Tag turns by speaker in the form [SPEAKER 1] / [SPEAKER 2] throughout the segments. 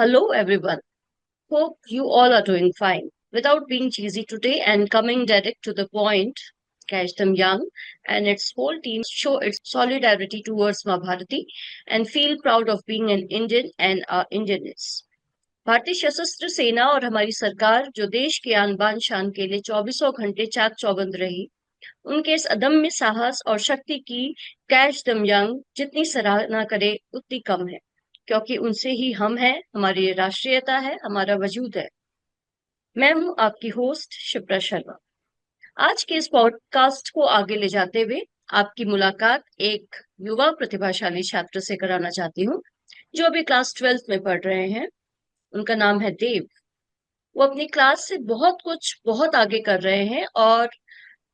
[SPEAKER 1] Hello, everyone. Hope you all are doing fine. Without being cheesy today and coming direct to the point, Catch Them Young and its whole team show its solidarity towards Mahabharati and feel proud of being an Indian and our Indianness. भारतीय सशस्त्र सेना और हमारी सरकार जो देश के आन बान शान के लिए चौबीसों घंटे चाक चौबंद रही, उनके इस अदम्य साहस और शक्ति की कैच दम यंग जितनी सराहना करे उतनी कम है, क्योंकि उनसे ही हम हैं, हमारी राष्ट्रीयता है, हमारा वजूद है। मैं हूं आपकी होस्ट शिप्रा शर्मा। आज के इस पॉडकास्ट को आगे ले जाते हुए आपकी मुलाकात एक युवा प्रतिभाशाली छात्र से कराना चाहती हूँ, जो अभी क्लास 12th में पढ़ रहे हैं। उनका नाम है देव। वो अपनी क्लास से बहुत आगे कर रहे हैं और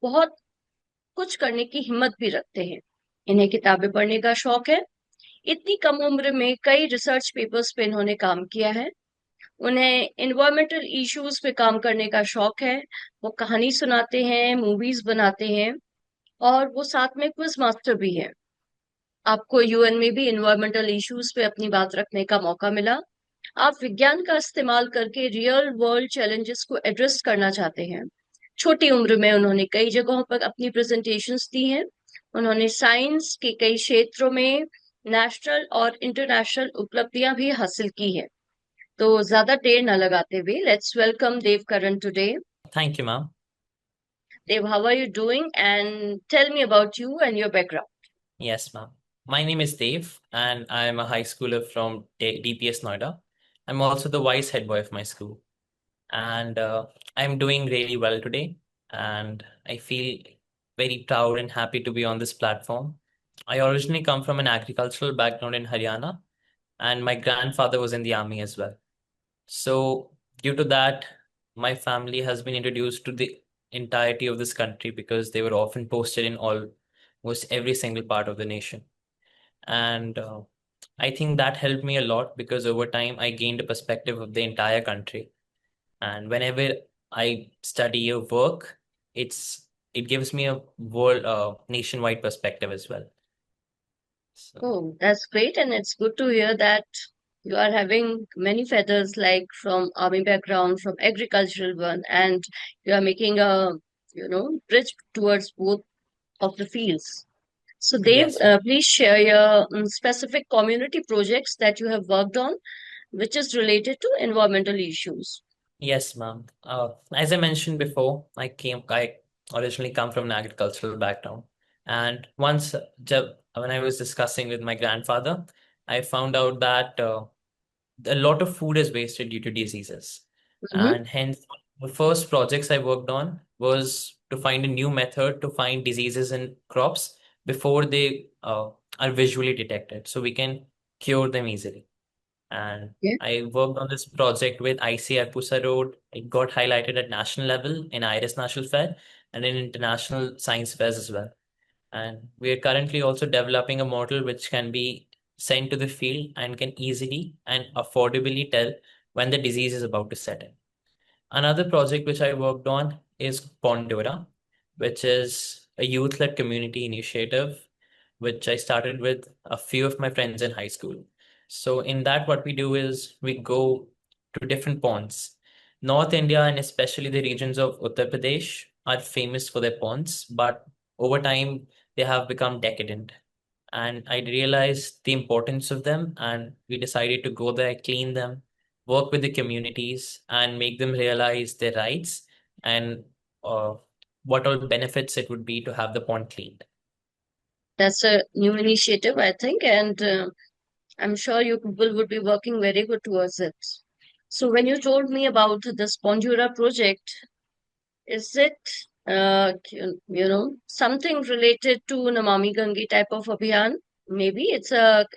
[SPEAKER 1] बहुत कुछ करने की हिम्मत भी रखते हैं। इन्हें किताबें पढ़ने का शौक है। इतनी कम उम्र में कई रिसर्च पेपर्स पे इन्होंने काम किया है। उन्हें इन्वायरमेंटल इश्यूज पे काम करने का शौक है। वो कहानी सुनाते हैं, मूवीज बनाते हैं और वो साथ में क्विज मास्टर भी है। आपको यूएन में भी इन्वायरमेंटल इश्यूज पे अपनी बात रखने का मौका मिला। आप विज्ञान का इस्तेमाल करके रियल वर्ल्ड चैलेंजेस को एड्रेस करना चाहते हैं। छोटी उम्र में उन्होंने कई जगहों पर अपनी प्रेजेंटेशंस दी हैं। उन्होंने साइंस के कई क्षेत्रों में नेशनल और इंटरनेशनल उपलब्धियां भी हासिल की है। तो ज्यादा देर न लगाते हुए let's welcome Dev Karan today.
[SPEAKER 2] Thank you, ma'am.
[SPEAKER 1] Dev, how are you doing? And tell me about you and your background.
[SPEAKER 2] Yes, ma'am. My name is Dave, and I'm a high schooler from DPS Noida. I'm also the vice head boy of my school, and I'm doing really well today. And I feel very proud and happy to be on this platform. I originally come from an agricultural background in Haryana, and my grandfather was in the army as well. So, due to that, my family has been introduced to the entirety of this country because they were often posted in almost every single part of the nation. And I think that helped me a lot because over time I gained a perspective of the entire country. And whenever I study or work, it gives me a world nationwide perspective as well. So,
[SPEAKER 1] Oh, that's great. And it's good to hear that you are having many feathers, like from army background, from agricultural one, and you are making a, bridge towards both of the fields. So, Dev,
[SPEAKER 2] yes, ma'am.
[SPEAKER 1] please share your specific community projects that you have worked on, which is related to environmental issues.
[SPEAKER 2] Yes, ma'am. As I mentioned before, I originally come from an agricultural background. And once, when I was discussing with my grandfather, I found out that a lot of food is wasted due to diseases.
[SPEAKER 1] Mm-hmm.
[SPEAKER 2] And hence, the first projects I worked on was to find a new method to find diseases in crops before they are visually detected, so we can cure them easily. And
[SPEAKER 1] Yeah.
[SPEAKER 2] I worked on this project with ICR Pusa Road. It got highlighted at national level in IRIS National Fair and in international science fairs as well. And we are currently also developing a model which can be sent to the field and can easily and affordably tell when the disease is about to set in. Another project which I worked on is Pondura, which is a youth-led community initiative, which I started with a few of my friends in high school. So in that, what we do is we go to different ponds. North India and especially the regions of Uttar Pradesh are famous for their ponds, but over time they have become decadent. And I realized the importance of them, and we decided to go there, clean them, work with the communities, and make them realize their rights and uh, what all benefits it would be to have the pond cleaned.
[SPEAKER 1] That's a new initiative, I think, and I'm sure you people would be working very good towards it. So when you told me about the Spondura project, is it something related to Namami Gange type of abhiyan? Maybe it's a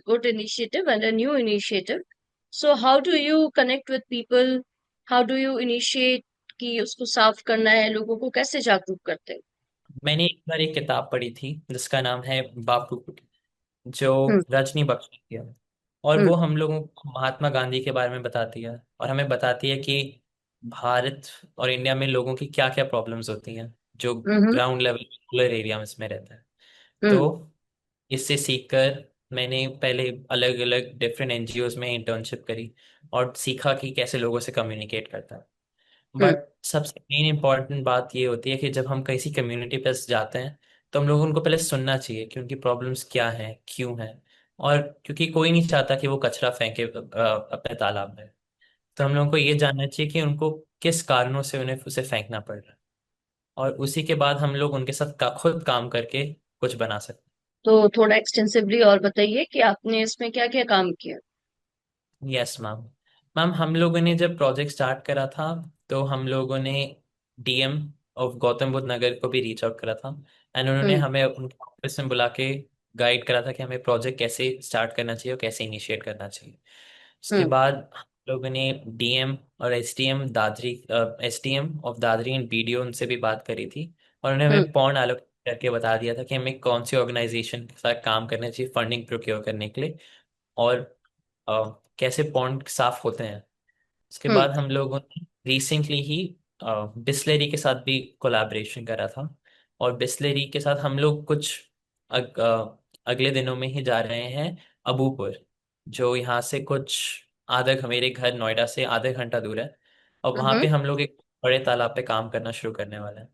[SPEAKER 1] good initiative and a new initiative. So how do you connect with people? How do you initiate कि उसको साफ करना है, लोगों को कैसे जागरूक करते हैं?
[SPEAKER 2] मैंने एक बार एक किताब पढ़ी थी जिसका नाम है बापू कुटी, जो
[SPEAKER 1] हम्म।
[SPEAKER 2] रजनी बख्शी की है। और
[SPEAKER 1] हम्म।
[SPEAKER 2] वो हम लोगों को महात्मा गांधी के बारे में बताती है और हमें बताती है कि भारत और इंडिया में लोगों की क्या क्या प्रॉब्लम्स होती हैं जो
[SPEAKER 1] हम्म।
[SPEAKER 2] ग्राउंड लेवल रूरल एरिया में इसमें रहता है।
[SPEAKER 1] हम्म।
[SPEAKER 2] तो इससे सीखकर मैंने पहले अलग अलग डिफरेंट एनजीओज में इंटर्नशिप करी और सीखा कि कैसे लोगों से कम्युनिकेट करता है।
[SPEAKER 1] हम्म।
[SPEAKER 2] बट सबसे मेन इम्पॉर्टेंट बात ये होती है कि जब हम किसी कम्युनिटी पे जाते हैं तो हम लोग उनको पहले सुनना चाहिए कि उनकी प्रॉब्लम्स क्या हैं, क्यों हैं। और क्योंकि कोई नहीं चाहता कि वो कचरा फेंके अपने तालाब में, तो हम लोगों को ये जानना चाहिए कि उनको किस कारणों से उन्हें उसे फेंकना पड़ रहा है, और उसी के बाद हम लोग उनके साथ खुद काम करके कुछ बना सकते
[SPEAKER 1] तो थोड़ा एक्सटेंसिवली और बताइए कि आपने इसमें क्या क्या काम किया।
[SPEAKER 2] हैं। Yes ma'am. मैम, हम लोगों ने जब प्रोजेक्ट स्टार्ट करा था तो हम लोगों ने डीएम ऑफ गौतम बुद्ध नगर को भी रीच आउट करा था, एंड उन्होंने
[SPEAKER 1] हम्म।
[SPEAKER 2] हमें उनके ऑफिस में बुला के गाइड करा था कि हमें प्रोजेक्ट कैसे स्टार्ट करना चाहिए और कैसे इनिशिएट करना चाहिए। उसके
[SPEAKER 1] हम्म।
[SPEAKER 2] बाद हम लोगों ने डीएम और SDM of Dadri and BDO उनसे भी बात करी थी, और उन्होंने
[SPEAKER 1] हम्म।
[SPEAKER 2] हमें पॉन्ड एलोकेट करके बता दिया था कि हमें कौन सी ऑर्गेनाइजेशन के साथ काम करना चाहिए फंडिंग प्रोक्योर करने के लिए, और कैसे पॉन्ड साफ होते हैं। उसके
[SPEAKER 1] हम्म।
[SPEAKER 2] बाद हम लोगों ने रिसेंटली ही बिस्लेरी के साथ भी कोलैबोरेशन करा था, और बिस्लेरी के साथ हम लोग कुछ अगले दिनों में ही जा रहे हैं अबूपुर, जो यहाँ से कुछ मेरे घर नोएडा से आधे घंटा दूर है, और वहाँ
[SPEAKER 1] हम्म।
[SPEAKER 2] पे हम लोग एक बड़े तालाब पे काम करना शुरू करने वाले हैं।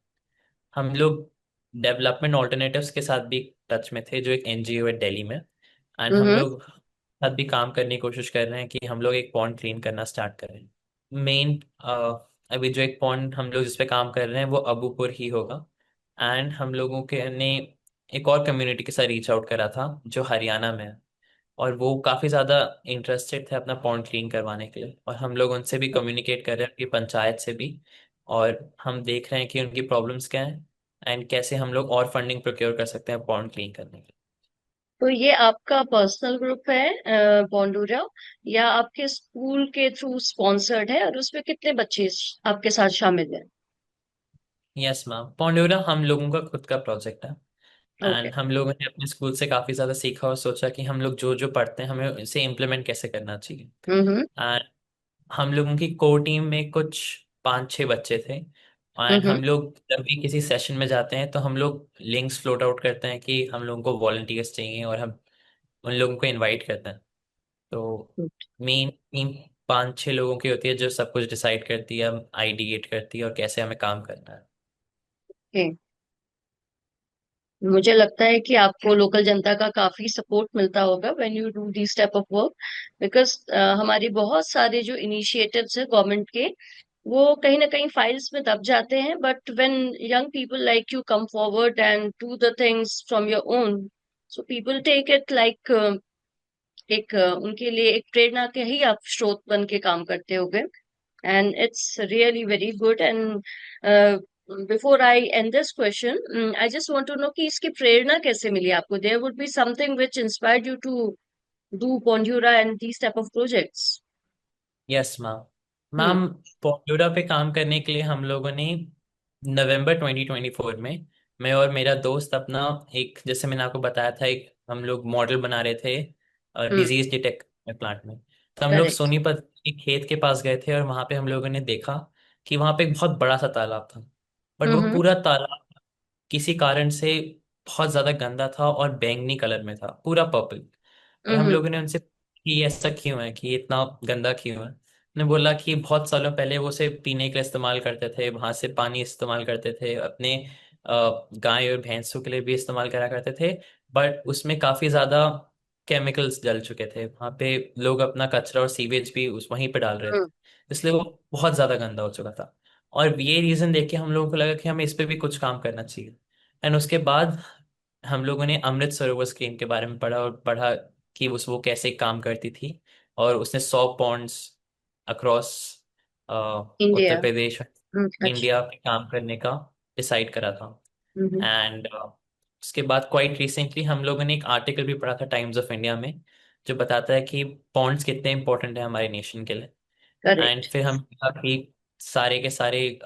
[SPEAKER 2] हम लोग डेवलपमेंट ऑल्टरनेटिव्स के साथ भी टच में थे, जो एक एनजीओ है दिल्ली में, एंड हम
[SPEAKER 1] हम्म।
[SPEAKER 2] लोग साथ भी काम करने की कोशिश कर रहे हैं कि हम लोग एक पॉन्ड क्लीन करना स्टार्ट करें। मेन अभी जो एक पॉन्ड हम लोग जिस पे काम कर रहे हैं वो अबूपुर ही होगा। एंड हम लोगों के ने एक और कम्युनिटी के साथ रीच आउट करा था जो हरियाणा में है, और वो काफ़ी ज़्यादा इंटरेस्टेड थे अपना पॉन्ड क्लीन करवाने के लिए, और हम लोग उनसे भी कम्युनिकेट कर रहे हैं, उनकी पंचायत से भी, और हम देख रहे हैं कि उनकी प्रॉब्लम्स क्या हैं एंड कैसे हम लोग और फंडिंग प्रोक्योर कर सकते हैं पॉन्ड क्लीन करने के
[SPEAKER 1] तो ये आपका पर्सनल ग्रुप है बॉन्डूरा, या आपके स्कूल के थ्रू स्पॉन्सर्ड है, और उसमें कितने बच्चे आपके साथ शामिल हैं?
[SPEAKER 2] लिए। यस मैम, पॉन्डोरा हम लोगों का खुद का प्रोजेक्ट है,
[SPEAKER 1] ओके।
[SPEAKER 2] एंड हम लोगों ने अपने स्कूल से काफ़ी ज़्यादा सीखा और सोचा कि हम लोग जो जो पढ़ते हैं हमें इसे इम्प्लीमेंट कैसे करना चाहिए।
[SPEAKER 1] हम्म।
[SPEAKER 2] एंड हम लोगों की कोर टीम में कुछ 5-6 बच्चे थे, एंड
[SPEAKER 1] हम्म।
[SPEAKER 2] हम लोग जब भी किसी सेशन में जाते हैं तो हम लोग लिंक्स फ्लोट आउट करते हैं कि हम लोगों को वॉलंटियर्स चाहिए, और हम उन लोगों को इनवाइट करते हैं। तो मेन टीम 5-6 लोगों की होती है जो सब कुछ डिसाइड करती है, आइडिएट करती है और कैसे हमें काम करना है।
[SPEAKER 1] ओके। मुझे लगता है कि आपको लोकल जनता का काफी सपोर्ट मिलता होगा when you do this type of work, because हमारी बहुत सारे जो इनिशिएटिव्स है गवर्नमेंट के, वो कहीं ना कहीं फाइल्स में दब जाते हैं, but when young people like you come forward and do the things from your own, so people take it like एक उनके लिए एक प्रेरणा के ही आप स्रोत बन के काम करते होगे। And it's really very good. And before I end this question, I just want to know कि इसकी प्रेरणा कैसे मिली आपको? There would be something which inspired you to do Bondura and these type of projects.
[SPEAKER 2] Yes ma'am.
[SPEAKER 1] Hmm.
[SPEAKER 2] Ma'am, पोर्टोरा पे काम करने के लिए हम लोगों ने नवंबर 2024 में, मैं और मेरा दोस्त अपना एक, जैसे मैंने आपको बताया था, एक हम लोग मॉडल बना रहे थे
[SPEAKER 1] हम्म।
[SPEAKER 2] डिजीज डिटेक्ट प्लांट में। तो हम लोग
[SPEAKER 1] करेक्ट।
[SPEAKER 2] सोनीपत के खेत के पास गए थे, और वहां पे हम लोगों ने देखा कि वहां पे एक बहुत बड़ा सा तालाब था, बट वो
[SPEAKER 1] हम्म।
[SPEAKER 2] पूरा तालाब किसी कारण से बहुत ज्यादा गंदा था और बैंगनी कलर में था, पूरा पर्पल। और हम
[SPEAKER 1] हम्म।
[SPEAKER 2] लोगों ने उनसे कि ये ऐसा क्यों है, कि ये इतना गंदा क्यों है। उन्होंने बोला कि बहुत सालों पहले वो उसे पीने के लिए इस्तेमाल करते थे, वहां से पानी इस्तेमाल करते थे, अपने गाय और भैंसों के लिए भी इस्तेमाल करा करते थे, बट उसमें काफी ज्यादा केमिकल्स डल चुके थे वहां पे। लोग अपना कचरा और सीवेज भी उस वहीं पे डाल रहे थे,
[SPEAKER 1] हम्म।
[SPEAKER 2] इसलिए वो बहुत ज्यादा गंदा हो चुका था। और ये रीजन देख के हम लोगों को लगा कि हमें इस पे भी कुछ काम करना चाहिए। एंड उसके बाद हम लोगों ने अमृत सरोवर स्कीम के बारे में पढ़ा, और पढ़ा कि उस वो कैसे काम करती थी, और उसने 100 Pond's across
[SPEAKER 1] India.
[SPEAKER 2] Uttar Pradesh,
[SPEAKER 1] अच्छा।
[SPEAKER 2] इंडिया पे काम करने का डिसाइड करा था।
[SPEAKER 1] हम्म।
[SPEAKER 2] एंड उसके बाद क्वाइट रिसेंटली हम लोगों ने एक आर्टिकल भी पढ़ा था टाइम्स ऑफ इंडिया में, जो बताता है कि पॉन्ड्स कितने इंपॉर्टेंट है हमारे नेशन के लिए। And
[SPEAKER 1] correct.
[SPEAKER 2] फिर हम कहा कि सारे के सारे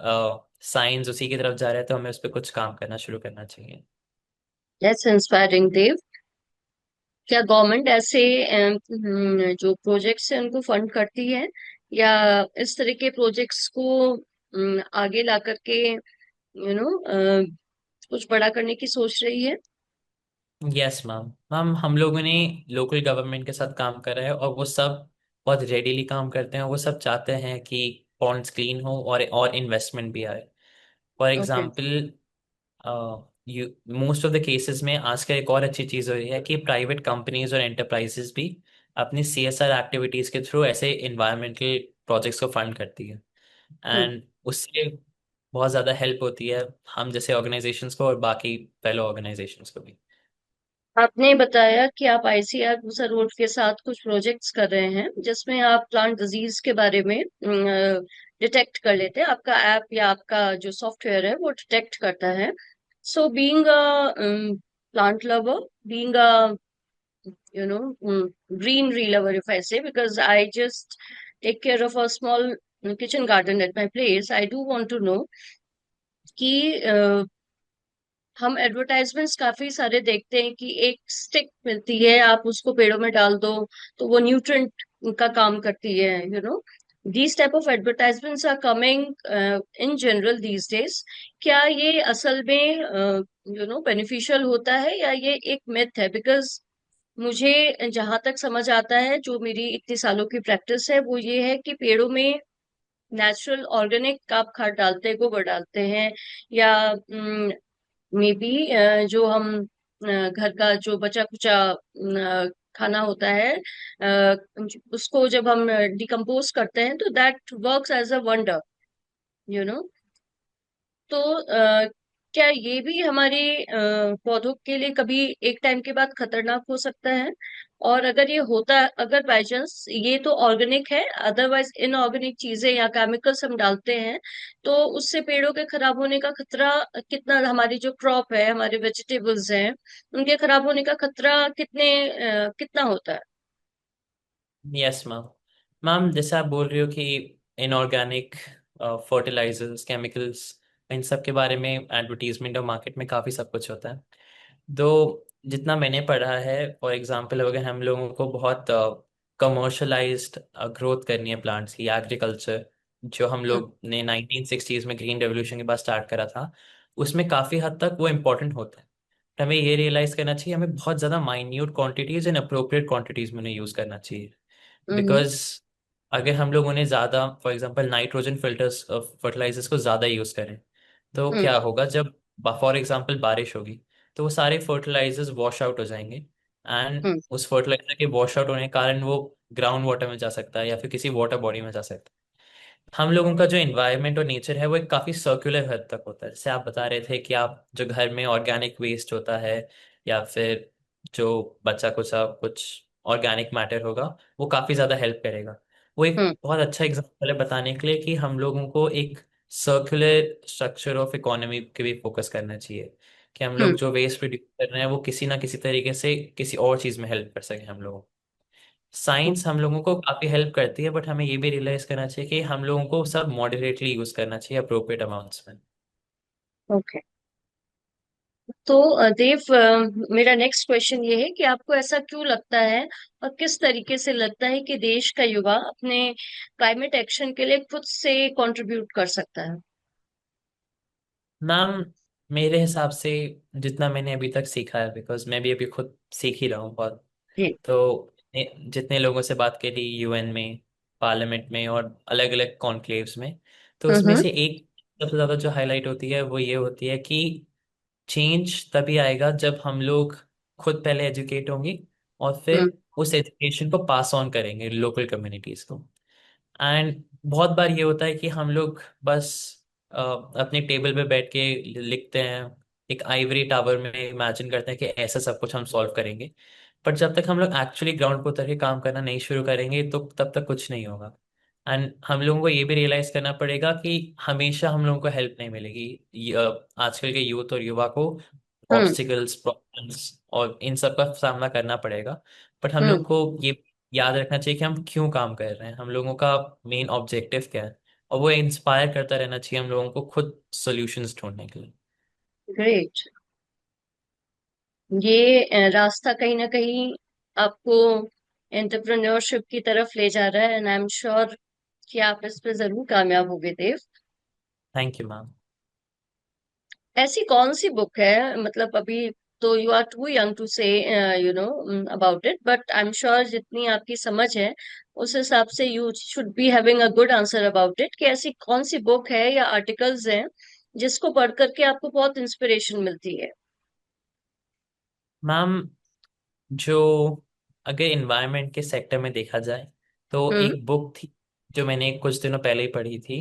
[SPEAKER 2] साइंस उसी की तरफ जा रहे हैं, तो हमें उस पर कुछ काम करना शुरू करना चाहिए।
[SPEAKER 1] दैट्स इंस्पायरिंग देव। क्या गवर्नमेंट ऐसे जो प्रोजेक्ट्स हैं उनको फंड करती है, या इस तरह के प्रोजेक्ट्स को आगे ला करके कुछ बड़ा करने की सोच रही है?
[SPEAKER 2] Yes ma'am. मैम हम लोगों ने लोकल गवर्नमेंट के साथ काम करा है और वो सब बहुत रेडीली काम करते हैं। वो सब चाहते हैं कि पॉन्ड्स क्लीन हो और इन्वेस्टमेंट भी आए। For
[SPEAKER 1] okay.
[SPEAKER 2] Example, you most of the cases में आजकल एक और अच्छी चीज़ हो रही है कि प्राइवेट कंपनीज और एंटरप्राइजेस भी अपनी CSR एक्टिविटीज़ के थ्रू ऐसे इन्वायरमेंटल प्रोजेक्ट्स को फंड करती है।
[SPEAKER 1] हम्म।
[SPEAKER 2] एंड उससे बहुत ज़्यादा हेल्प होती है हम जैसे ऑर्गेनाइजेशंस को और बाकी फेलो ऑर्गेनाइजेशंस को भी।
[SPEAKER 1] आपने बताया कि आप आईसीआर मूसा रोड के साथ कुछ प्रोजेक्ट्स कर रहे हैं जिसमें आप प्लांट डिजीज के बारे में डिटेक्ट कर लेते हैं। आपका ऐप या आपका जो सॉफ्टवेयर है वो डिटेक्ट करता है। So being a plant lover, being a you know greenery lover, if I say, because I just take care of a small kitchen garden at my place, I do want to know कि हम advertisements काफी सारे देखते हैं कि एक stick मिलती है, आप उसको पेड़ों में डाल दो तो वो न्यूट्रिएंट का काम करती है। These type of advertisements are coming in general these days. क्या ये असल में बेनिफिशियल होता है या ये एक मिथ है? बिकॉज मुझे जहां तक समझ आता है, जो मेरी इतनी सालों की प्रैक्टिस है, वो ये है कि पेड़ों में नेचुरल ऑर्गेनिक आप खाद डालते हैं, गोबर डालते हैं, या मे बी जो हम घर का जो बचा कुचा खाना होता है, उसको जब हम डिकम्पोज करते हैं तो that works as a wonder. You know तो क्या ये भी हमारे पौधों के लिए कभी एक टाइम के बाद खतरनाक हो सकता है? और अगर ये होता, अगर बाय चांस ये तो ऑर्गेनिक है, अदरवाइज इनऑर्गेनिक चीजें या केमिकल्स हम डालते हैं, तो उससे पेड़ों के खराब होने का खतरा कितना, हमारी जो क्रॉप है, हमारे वेजिटेबल्स हैं, उनके खराब होने का खतरा कितना होता है?
[SPEAKER 2] Yes ma'am. मैम जैसे आप बोल रही हो कि इनऑर्गेनिक फर्टिलाइजर्स, केमिकल्स, इन सब के बारे में एडवर्टीजमेंट और मार्केट में काफ़ी सब कुछ होता है। तो जितना मैंने पढ़ा है, फॉर एग्जांपल अगर हम लोगों को बहुत कमर्शलाइज्ड ग्रोथ करनी है प्लांट्स की, एग्रीकल्चर जो हम
[SPEAKER 1] हम्म।
[SPEAKER 2] लोग ने 1960s में ग्रीन रेवोल्यूशन के बाद स्टार्ट करा था, उसमें काफ़ी हद तक वो इम्पोर्टेंट होता है। तो हमें ये रियलाइज करना चाहिए हमें बहुत ज़्यादा minute quantities and appropriate quantities में उन्हें यूज़ करना चाहिए।
[SPEAKER 1] हम्म।
[SPEAKER 2] बिकॉज अगर हम लोग उन्हें ज़्यादा, for example nitrogen filters fertilisers को ज़्यादा यूज़ करें, तो
[SPEAKER 1] हम्म।
[SPEAKER 2] क्या होगा जब फॉर एग्जांपल बारिश होगी तो वो सारे फर्टिलाइजर्स वॉश आउट हो जाएंगे। एंड
[SPEAKER 1] हम्म।
[SPEAKER 2] उस फर्टिलाइजर के वॉश आउट होने के कारण वो ग्राउंड वाटर में जा सकता है या फिर किसी वाटर बॉडी में जा सकता है। हम लोगों का जो इन्वायरमेंट और नेचर है वो एक काफ़ी सर्कुलर हद तक होता है। जैसे आप बता रहे थे कि आप जो घर में ऑर्गेनिक वेस्ट होता है या फिर जो बचा कुचा कुछ ऑर्गेनिक मैटर होगा, वो काफ़ी ज़्यादा हेल्प करेगा। वो एक
[SPEAKER 1] हम्म।
[SPEAKER 2] बहुत अच्छा एग्जाम्पल है बताने के लिए कि हम लोगों को एक सर्कुलर स्ट्रक्चर ऑफ इकोनॉमी के भी फोकस करना चाहिए कि हम
[SPEAKER 1] हम्म।
[SPEAKER 2] लोग जो वेस्ट प्रोड्यूस कर रहे हैं वो किसी ना किसी तरीके से किसी और चीज़ में हेल्प कर सके हम लोगों को। साइंस हम लोगों को काफ़ी हेल्प करती है, बट हमें ये भी रियलाइज करना चाहिए कि हम लोगों को सब मॉडरेटली यूज करना चाहिए, अप्रोप्रिएट अमाउंट्स में।
[SPEAKER 1] ओके। तो देव, मेरा नेक्स्ट क्वेश्चन ये है कि आपको ऐसा क्यों लगता है और किस तरीके से लगता है कि देश का युवा अपने क्लाइमेट एक्शन के लिए खुद से कंट्रीब्यूट कर सकता है?
[SPEAKER 2] मैम मेरे हिसाब से जितना मैंने अभी तक सीखा है, बिकॉज मैं भी अभी खुद सीख ही रहा हूँ बहुत,
[SPEAKER 1] जी।
[SPEAKER 2] तो जितने लोगों से बात करी UN में, पार्लियामेंट में और अलग अलग कॉन्क्लेव्स में, तो उसमें
[SPEAKER 1] हम्म।
[SPEAKER 2] से एक सबसे ज़्यादा जो हाईलाइट होती है वो ये होती है कि चेंज तभी आएगा जब हम लोग खुद पहले एजुकेट होंगे और
[SPEAKER 1] हम्म।
[SPEAKER 2] फिर उस एजुकेशन को पास ऑन करेंगे लोकल कम्युनिटीज को। एंड बहुत बार ये होता है कि हम लोग बस अपने टेबल पे बैठ के लिखते हैं, एक आइवरी टावर में इमेजिन करते हैं कि ऐसा सब कुछ हम सॉल्व करेंगे। पर जब तक हम लोग एक्चुअली ग्राउंड पर उतर के काम करना नहीं शुरू करेंगे तो तब तक कुछ नहीं होगा। एंड हम लोगों को ये भी रियलाइज करना पड़ेगा कि हमेशा हम लोगों को हेल्प नहीं मिलेगी। आजकल के यूथ और युवा को
[SPEAKER 1] हम्म।
[SPEAKER 2] ऑब्स्टिकल्स, प्रॉब्लम्स और इन सब का सामना करना पड़ेगा। बट हम
[SPEAKER 1] हम्म।
[SPEAKER 2] लोग को ये याद रखना चाहिए कि हम क्यों काम कर रहे हैं, हम लोगों का मेन ऑब्जेक्टिव क्या है, और वो इंस्पायर करता रहना चाहिए हम लोगों को खुद सॉल्यूशंस ढूंढने के लिए।
[SPEAKER 1] ग्रेट। ये रास्ता कहीं ना कहीं आपको एंटरप्रेन्योरशिप की तरफ ले जा रहा है, एंड आई एम श्योर कि आप इस पे जरूर कामयाब होगे, देव।
[SPEAKER 2] Thank you ma'am.
[SPEAKER 1] ऐसी कौन सी बुक है, मतलब अभी तो you are too young to say about it, but I am sure जितनी आपकी समझ है उस हिसाब से you should be having a good answer about it, कि ऐसी कौन सी बुक है या आर्टिकल्स हैं जिसको पढ़ करके आपको बहुत इंस्पिरेशन मिलती है।
[SPEAKER 2] मैम, जो अगर इन्वायरमेंट के सेक्टर में देखा जाए तो
[SPEAKER 1] हम्म।
[SPEAKER 2] एक बुक थी जो मैंने कुछ दिनों पहले ही पढ़ी थी,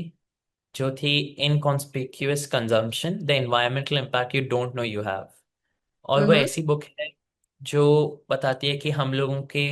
[SPEAKER 2] जो थी inconspicuous consumption, the environmental impact you don't know you have. और वो
[SPEAKER 1] हम्म।
[SPEAKER 2] ऐसी बुक है जो बताती है कि हम लोगों के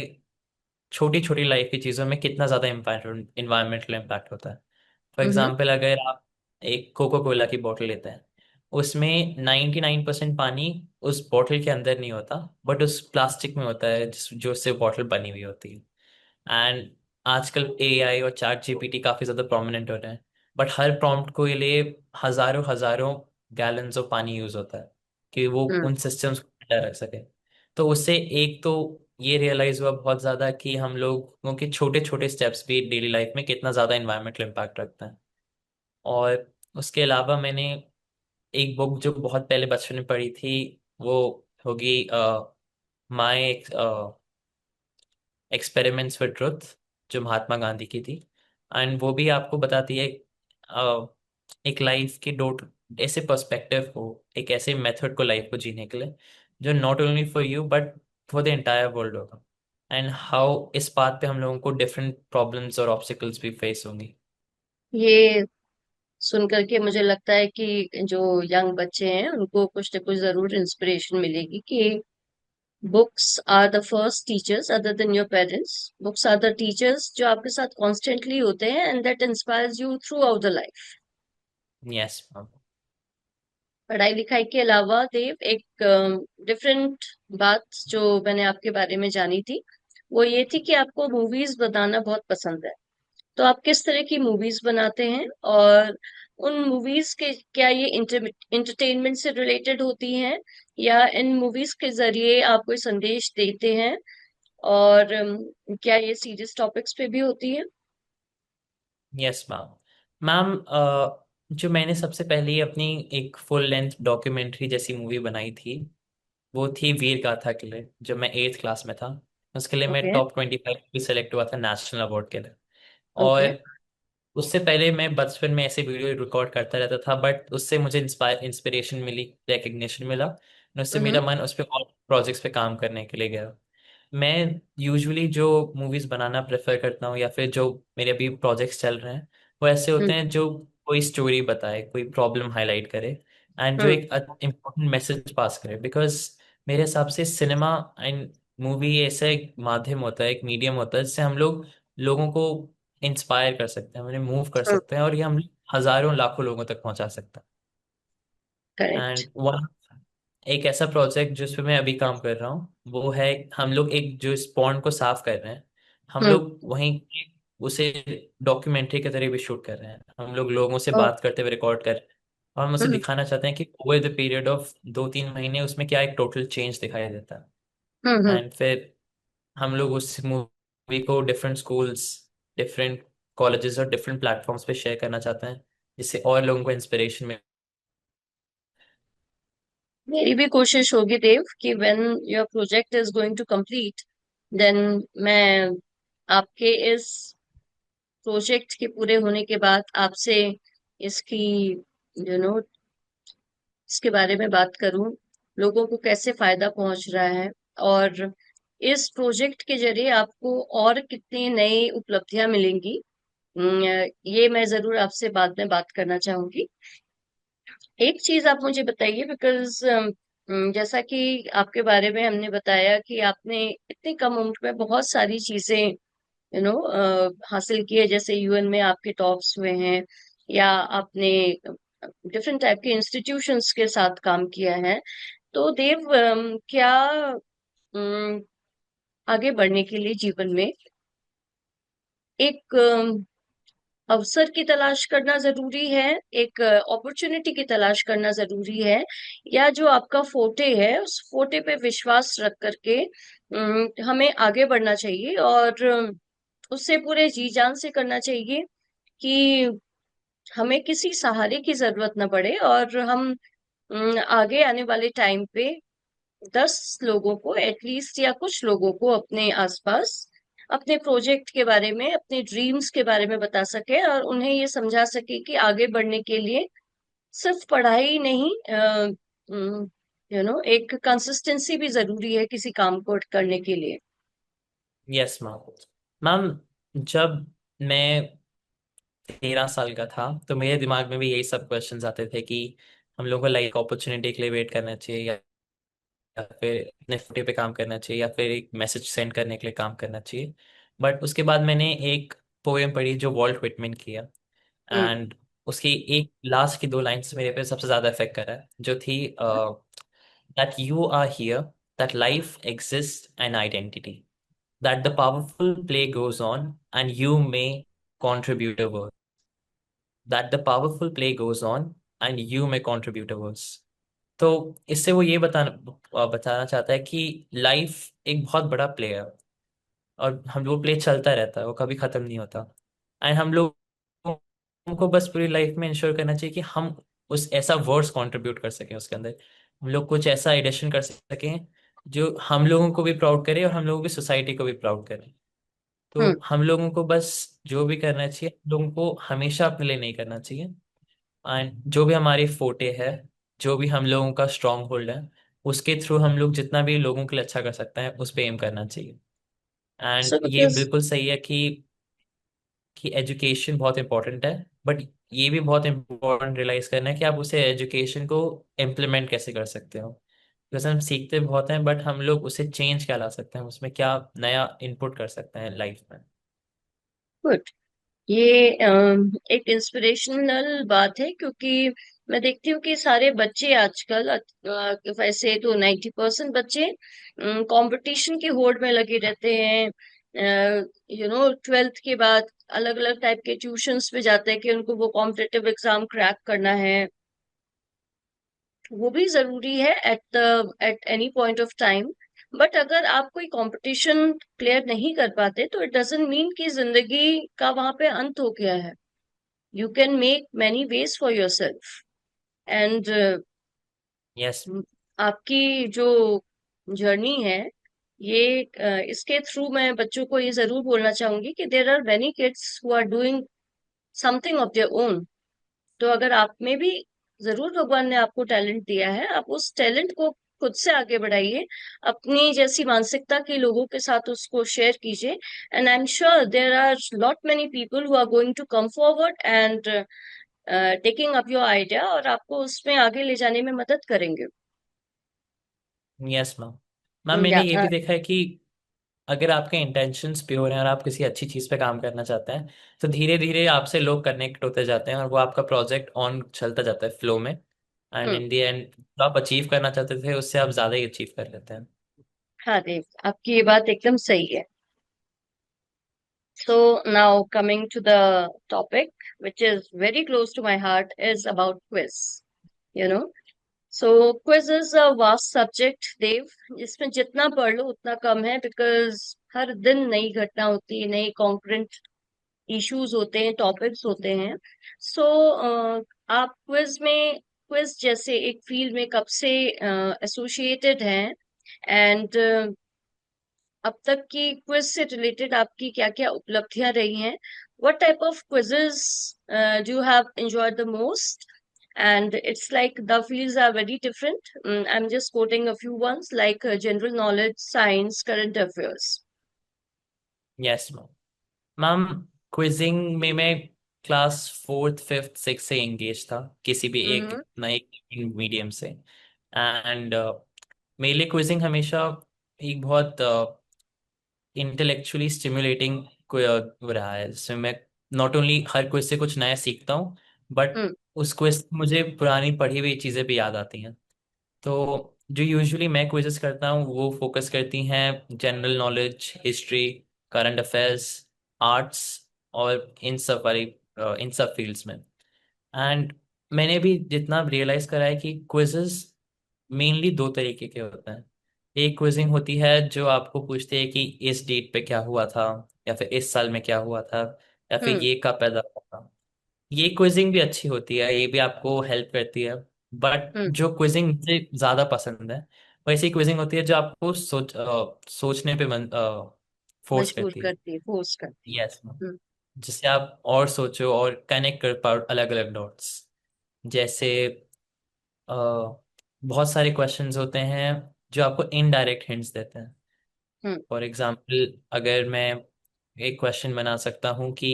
[SPEAKER 2] छोटी छोटी लाइफ की चीज़ों में कितना ज़्यादा इम्पैक्ट, इन्वायरमेंटल इम्पैक्ट होता है। For
[SPEAKER 1] hmm.
[SPEAKER 2] एग्जाम्पल, अगर आप एक कोको कोला की बोतल लेते हैं, उसमें 99% पानी उस बोतल के अंदर नहीं होता, बट उस प्लास्टिक में होता है जो उससे बोतल बनी हुई होती है। एंड आजकल एआई और चैट जीपीटी काफ़ी ज़्यादा प्रोमिनेंट हो रहे हैं, बट हर प्रॉम्प्ट को लिए हज़ारों हज़ारों गैलन्स ऑफ पानी यूज़ होता है कि वो
[SPEAKER 1] हम्म।
[SPEAKER 2] उन सिस्टम्स को ठंडा रख सके। तो उससे एक तो ये रियलाइज हुआ बहुत ज़्यादा कि हम लोगों के छोटे छोटे स्टेप्स भी डेली लाइफ में कितना ज़्यादा इन्वायरमेंटल इम्पैक्ट रखते हैं। और उसके अलावा मैंने एक बुक जो बहुत पहले बचपन में पढ़ी थी, वो होगी माय एक्सपेरिमेंट्स विद ट्रुथ, जो महात्मा गांधी की थी। एंड वो भी आपको बताती है एक लाइफ के दो ऐसे पर्सपेक्टिव को, एक ऐसे मेथड को लाइफ को जीने के लिए जो not only for you but for the entire world होगा। एंड हाउ इस पाथ पे हम लोगों को डिफरेंट प्रॉब्लम्स और ऑब्स्टिकल्स भी फेस होंगी।
[SPEAKER 1] ये सुन करके मुझे लगता है कि जो यंग बच्चे हैं उनको कुछ न कुछ जरूर इंस्पिरेशन मिलेगी कि books are the first teachers other than your parents. Books are the teachers जो आपके साथ कॉन्स्टेंटली होते हैं and that inspires you throughout the life.
[SPEAKER 2] Yes ma'am.
[SPEAKER 1] पढ़ाई लिखाई के अलावा देव, एक डिफरेंट बात जो मैंने आपके बारे में जानी थी वो ये थी कि आपको मूवीज बनाना बहुत पसंद है। तो आप किस तरह की मूवीज बनाते हैं, और उन मूवीज के क्या ये इंटरटेनमेंट से रिलेटेड होती हैं, या इन मूवीज के जरिए आप कोई संदेश देते हैं, और क्या ये सीरियस टॉपिक्स पे भी होती है?
[SPEAKER 2] Yes ma'am. मैम, जो मैंने सबसे पहले अपनी एक फुल लेंथ डॉक्यूमेंट्री जैसी मूवी बनाई थी, वो थी वीर गाथा के लिए, जब मैं 8th क्लास में था। उसके लिए मैं
[SPEAKER 1] ओके।
[SPEAKER 2] टॉप 25 भी सेलेक्ट हुआ था नेशनल अवार्ड के लिए।
[SPEAKER 1] ओके।
[SPEAKER 2] और उससे पहले मैं बचपन में ऐसे वीडियो रिकॉर्ड करता रहता था, बट उससे मुझे इंस्पिरेशन मिली, रिकग्निशन मिला, और उससे
[SPEAKER 1] हम्म।
[SPEAKER 2] मेरा मन उस पर और प्रोजेक्ट्स पे काम करने के लिए गया। मैं यूजुअली जो मूवीज बनाना प्रेफर करता हूँ या फिर जो मेरे अभी प्रोजेक्ट्स चल रहे हैं, वो ऐसे होते
[SPEAKER 1] हम्म।
[SPEAKER 2] हैं जो कोई स्टोरी बताए, कोई प्रॉब्लम हाईलाइट करे, एंड जो
[SPEAKER 1] हम्म।
[SPEAKER 2] एक इम्पोर्टेंट मैसेज पास करे। बिकॉज मेरे हिसाब से सिनेमा एंड मूवी ऐसा एक माध्यम होता है, एक मीडियम होता है जिससे हम लोग लोगों को इंस्पायर कर सकते हैं, उन्हें मूव कर सकते हैं, और ये हम हजारों लाखों लोगों तक पहुंचा सकते हैं।
[SPEAKER 1] करेक्ट।
[SPEAKER 2] एंड वन एक ऐसा प्रोजेक्ट जिस पे मैं अभी काम कर रहा हूँ, वो है हम लोग एक जो इस पॉन्ड को साफ कर रहे हैं, हम
[SPEAKER 1] हम्म।
[SPEAKER 2] लोग वहीं उसे डॉक्यूमेंट्री के तरह भी शूट कर रहे हैं। हम लोग लोगों से
[SPEAKER 1] ओ,
[SPEAKER 2] बात करते हुए रिकॉर्ड कर रहे हैं, और हम उसे
[SPEAKER 1] हम्म।
[SPEAKER 2] दिखाना चाहते हैं कि ओवर द पीरियड ऑफ 2-3 महीने उसमें क्या एक टोटल चेंज दिखाई देता
[SPEAKER 1] हम्म।
[SPEAKER 2] है। एंड फिर हम लोग उस मूवी को डिफरेंट स्कूल्स, डिफरेंट कॉलेजेस और डिफरेंट प्लेटफॉर्म्स पे शेयर करना चाहते हैं, जिससे और लोगों को इंस्पिरेशन मिले।
[SPEAKER 1] मेरी भी कोशिश होगी देव कि when your project is going to complete, then मैं आपके इस प्रोजेक्ट के पूरे होने के बाद आपसे इसकी यू नो इसके बारे में बात करूं, लोगों को कैसे फायदा पहुंच रहा है, और इस प्रोजेक्ट के जरिए आपको और कितनी नई उपलब्धियां मिलेंगी। ये मैं जरूर आपसे बाद में बात करना चाहूंगी। एक चीज आप मुझे बताइए, बिकॉज जैसा कि आपके बारे में हमने बताया कि आपने इतनी कम उम्र में बहुत सारी चीजें हासिल की है, जैसे यूएन में आपके टॉप्स हुए हैं, या आपने डिफरेंट टाइप के इंस्टीट्यूशंस के साथ काम किया है। तो देव, क्या अम, आगे बढ़ने के लिए जीवन में एक अवसर की तलाश करना जरूरी है, एक अपॉर्चुनिटी की तलाश करना जरूरी है, या जो आपका फोटे है उस फोटे पे विश्वास रख करके हमें आगे बढ़ना चाहिए, और उससे पूरे जी जान से करना चाहिए कि हमें किसी सहारे की जरूरत न पड़े, और हम आगे आने वाले टाइम पे 10 लोगों को एटलीस्ट या कुछ लोगों को अपने आसपास अपने प्रोजेक्ट के बारे में, अपने ड्रीम्स के बारे में बता सके और उन्हें ये समझा सके कि आगे बढ़ने के लिए सिर्फ पढ़ाई नहीं, एक कंसिस्टेंसी भी जरूरी है किसी काम को करने के लिए।
[SPEAKER 2] Yes ma'am. मैम, जब मैं 13 साल का था तो मेरे दिमाग में भी यही सब क्वेश्चंस आते थे कि हम लोगों को लाइक अपॉर्चुनिटी के लिए वेट करना चाहिए, या फिर अपने फुटे पे काम करना चाहिए, या फिर एक मैसेज सेंड करने के लिए काम करना चाहिए। बट उसके बाद मैंने एक पोएम पढ़ी जो वॉल्ट व्हिटमैन की है,
[SPEAKER 1] हम्म।
[SPEAKER 2] एंड उसकी एक लास्ट की 2 लाइन्स मेरे पे सबसे ज्यादा इफेक्ट करा है, जो थी that you are here, that life exist an identity, that the powerful play goes on and you may contribute a verse, that the powerful play goes on and you may contribute a verse। तो इससे वो ये बताना चाहता है कि life एक बहुत बड़ा प्ले है, और हम लोग प्ले चलता रहता है, वो कभी खत्म नहीं होता। एंड हम लोग को बस पूरी लाइफ में इंश्योर करना चाहिए कि हम उस ऐसा वर्ड्स कंट्रीब्यूट कर सकें उसके अंदर, हम लोग कुछ ऐसा एडिशन कर सकें जो हम लोगों को भी प्राउड करे और हम लोगों की सोसाइटी को भी प्राउड करे।
[SPEAKER 1] हम्म।
[SPEAKER 2] तो हम लोगों को बस जो भी करना चाहिए, हम लोगों को हमेशा अपने लिए नहीं करना चाहिए, एंड जो भी हमारी फोटे है, जो भी हम लोगों का स्ट्रांग होल्ड है, उसके थ्रू हम लोग जितना भी लोगों के लिए अच्छा कर सकते हैं उस पे एम करना चाहिए। एंड
[SPEAKER 1] सो
[SPEAKER 2] ये
[SPEAKER 1] बिकॉज
[SPEAKER 2] बिल्कुल सही है कि एजुकेशन बहुत इंपॉर्टेंट है, बट ये भी बहुत इंपॉर्टेंट रियलाइज करना है कि आप उसे एजुकेशन को इम्प्लीमेंट कैसे कर सकते हो। बिकॉज हम सीखते बहुत हैं, बट हम लोग उसे चेंज क्या ला सकते हैं, उसमें क्या नया इनपुट कर सकते हैं लाइफ में।
[SPEAKER 1] गुड। ये एक इंस्पिरेशनल बात है, क्योंकि मैं देखती हूँ कि सारे बच्चे आजकल, वैसे तो 90% बच्चे कंपटीशन की होड़ में लगे रहते हैं। 12th के बाद अलग अलग टाइप के ट्यूशंस पे जाते हैं कि उनको वो कॉम्पिटिटिव एग्जाम क्रैक करना है। वो भी जरूरी है at any point of time. But अगर आप कोई कंपटीशन क्लियर नहीं कर पाते तो इट डजेंट मीन कि जिंदगी का वहां पे अंत हो गया है। You can make many ways for yourself, and
[SPEAKER 2] yes.
[SPEAKER 1] आपकी जो जर्नी है ये, इसके थ्रू मैं बच्चों को ये जरूर बोलना चाहूंगी कि there are many kids who are doing something of their own. तो अगर आप में भी जरूर भगवान ने आपको टैलेंट दिया है, आप उस टैलेंट को खुद से आगे बढ़ाइए, अपनी जैसी मानसिकता के लोगों के साथ उसको शेयर कीजिए, and I am sure there are lot many people who are going to come forward and taking up your idea और आपको उसमें आगे ले जाने में मदद करेंगे।
[SPEAKER 2] Yes ma'am. मैम, मैंने
[SPEAKER 1] या
[SPEAKER 2] ये भी देखा है कि अगर आपके इंटेंशंस प्योर हैं और आप किसी अच्छी चीज़ पे काम करना चाहते हैं, तो धीरे धीरे आपसे लोग कनेक्ट होते जाते हैं और वो आपका प्रोजेक्ट ऑन चलता जाता है फ्लो में, and
[SPEAKER 1] hmm.
[SPEAKER 2] In the and जो आप अचीव करना चाहते थे उससे आप ज़्यादा ही अचीव कर लेते हैं।
[SPEAKER 1] हाँ देव, आपकी ये बात एकदम सही है। So now coming to the topic which is very close to my heart is about quiz, you know so quiz is a vast subject, देव। इसमें जितना पढ़ लो उतना कम है, बिकॉज हर दिन नई घटना होती है, नई कॉन्करेंट इश्यूज होते हैं, टॉपिक्स होते हैं। सो आप क्विज जैसे एक फील्ड में कब से एसोसिएटेड हैं, एंड अब तक की क्विज से रिलेटेड आपकी क्या क्या उपलब्धियां रही हैं? What type of quizzes do you have enjoyed the most? And it's like the fields are very different. I'm just quoting a few ones like general knowledge, science, current affairs.
[SPEAKER 2] Yes ma'am. Ma'am, quizzing में मैं class fourth fifth six से engage था, किसी भी एक
[SPEAKER 1] Mm-hmm.
[SPEAKER 2] नए medium से। And मेरे लिए क्विजिंग हमेशा एक बहुत इंटेलेक्चुअली स्टिमुलेटिंग रहा है, जिसमें मैं नॉट ओनली हर क्विज से कुछ नया सीखता हूँ, बट
[SPEAKER 1] Mm.
[SPEAKER 2] उस क्विज से मुझे पुरानी पढ़ी हुई चीज़ें भी याद आती हैं। तो जो यूजुअली मैं क्विजेस करता हूँ वो फोकस करती हैं general knowledge, history, current affairs, arts, और इन सब फील्ड्स में। एंड मैंने भी जितना रियलाइज करा है कि क्विजेस मेनली 2 तरीके के होते हैं। एक क्विजिंग होती है जो आपको पूछते हैं कि इस डेट पे क्या हुआ था, या फिर इस साल में क्या हुआ था, या फिर
[SPEAKER 1] Mm.
[SPEAKER 2] ये कब पैदा हुआ था। ये क्विजिंग भी अच्छी होती है, ये भी आपको हेल्प करती है। But
[SPEAKER 1] Mm.
[SPEAKER 2] जो क्विजिंग मुझे ज़्यादा पसंद है वैसी क्विजिंग होती है जो आपको सोचने पे फोर्स
[SPEAKER 1] मजबूर
[SPEAKER 2] करती है।
[SPEAKER 1] करती है, फोर्स करती
[SPEAKER 2] यस,
[SPEAKER 1] है।
[SPEAKER 2] जिससे आप और सोचो और कनेक्ट कर पाओ अलग अलग डॉट्स। जैसे अ, बहुत सारे क्वेश्चंस होते हैं जो आपको इनडायरेक्ट हिंट्स देते हैं।
[SPEAKER 1] हम्म।
[SPEAKER 2] फॉर एग्जांपल, अगर मैं एक क्वेश्चन बना सकता हूँ कि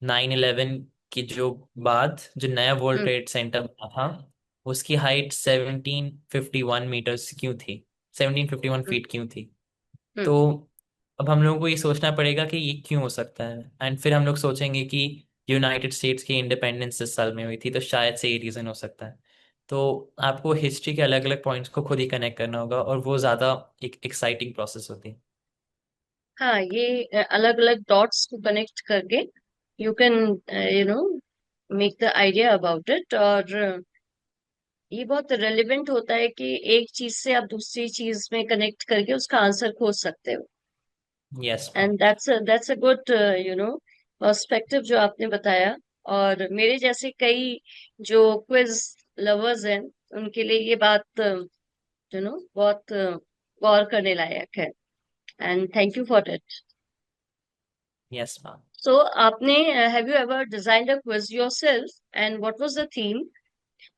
[SPEAKER 2] 9/11 की जो बाद जो नया वर्ल्ड
[SPEAKER 1] हम्म।
[SPEAKER 2] ट्रेड सेंटर बना था, उसकी हाइट 1751 मीटर्स क्यों थी, 1751 फीट क्यों थी।
[SPEAKER 1] हम्म।
[SPEAKER 2] तो अब हम लोगों को ये सोचना पड़ेगा कि ये क्यों हो सकता है, एंड फिर हम लोग सोचेंगे कि यूनाइटेड स्टेट्स की इंडिपेंडेंस इस साल में हुई थी, तो शायद से ये रीज़न हो सकता है। तो आपको हिस्ट्री के अलग अलग पॉइंट्स को खुद ही कनेक्ट करना होगा, और वो ज़्यादा एक एक्साइटिंग प्रोसेस होती है।
[SPEAKER 1] हाँ, ये अलग अलग डॉट्स को कनेक्ट करके you can you know make the idea about it. और ये बहुत रेलिवेंट होता है कि एक चीज से आप दूसरी चीज में कनेक्ट करके उसका आंसर खोज सकते हो।
[SPEAKER 2] Yes ma'am.
[SPEAKER 1] And that's a good you know perspective जो आपने बताया। और मेरे जैसे कई जो क्विज लवर्स हैं, उनके लिए ये बात बहुत गौर करने लायक है। And thank you for it.
[SPEAKER 2] Yes ma'am.
[SPEAKER 1] So आपने have you ever designed a quiz yourself and what was the theme?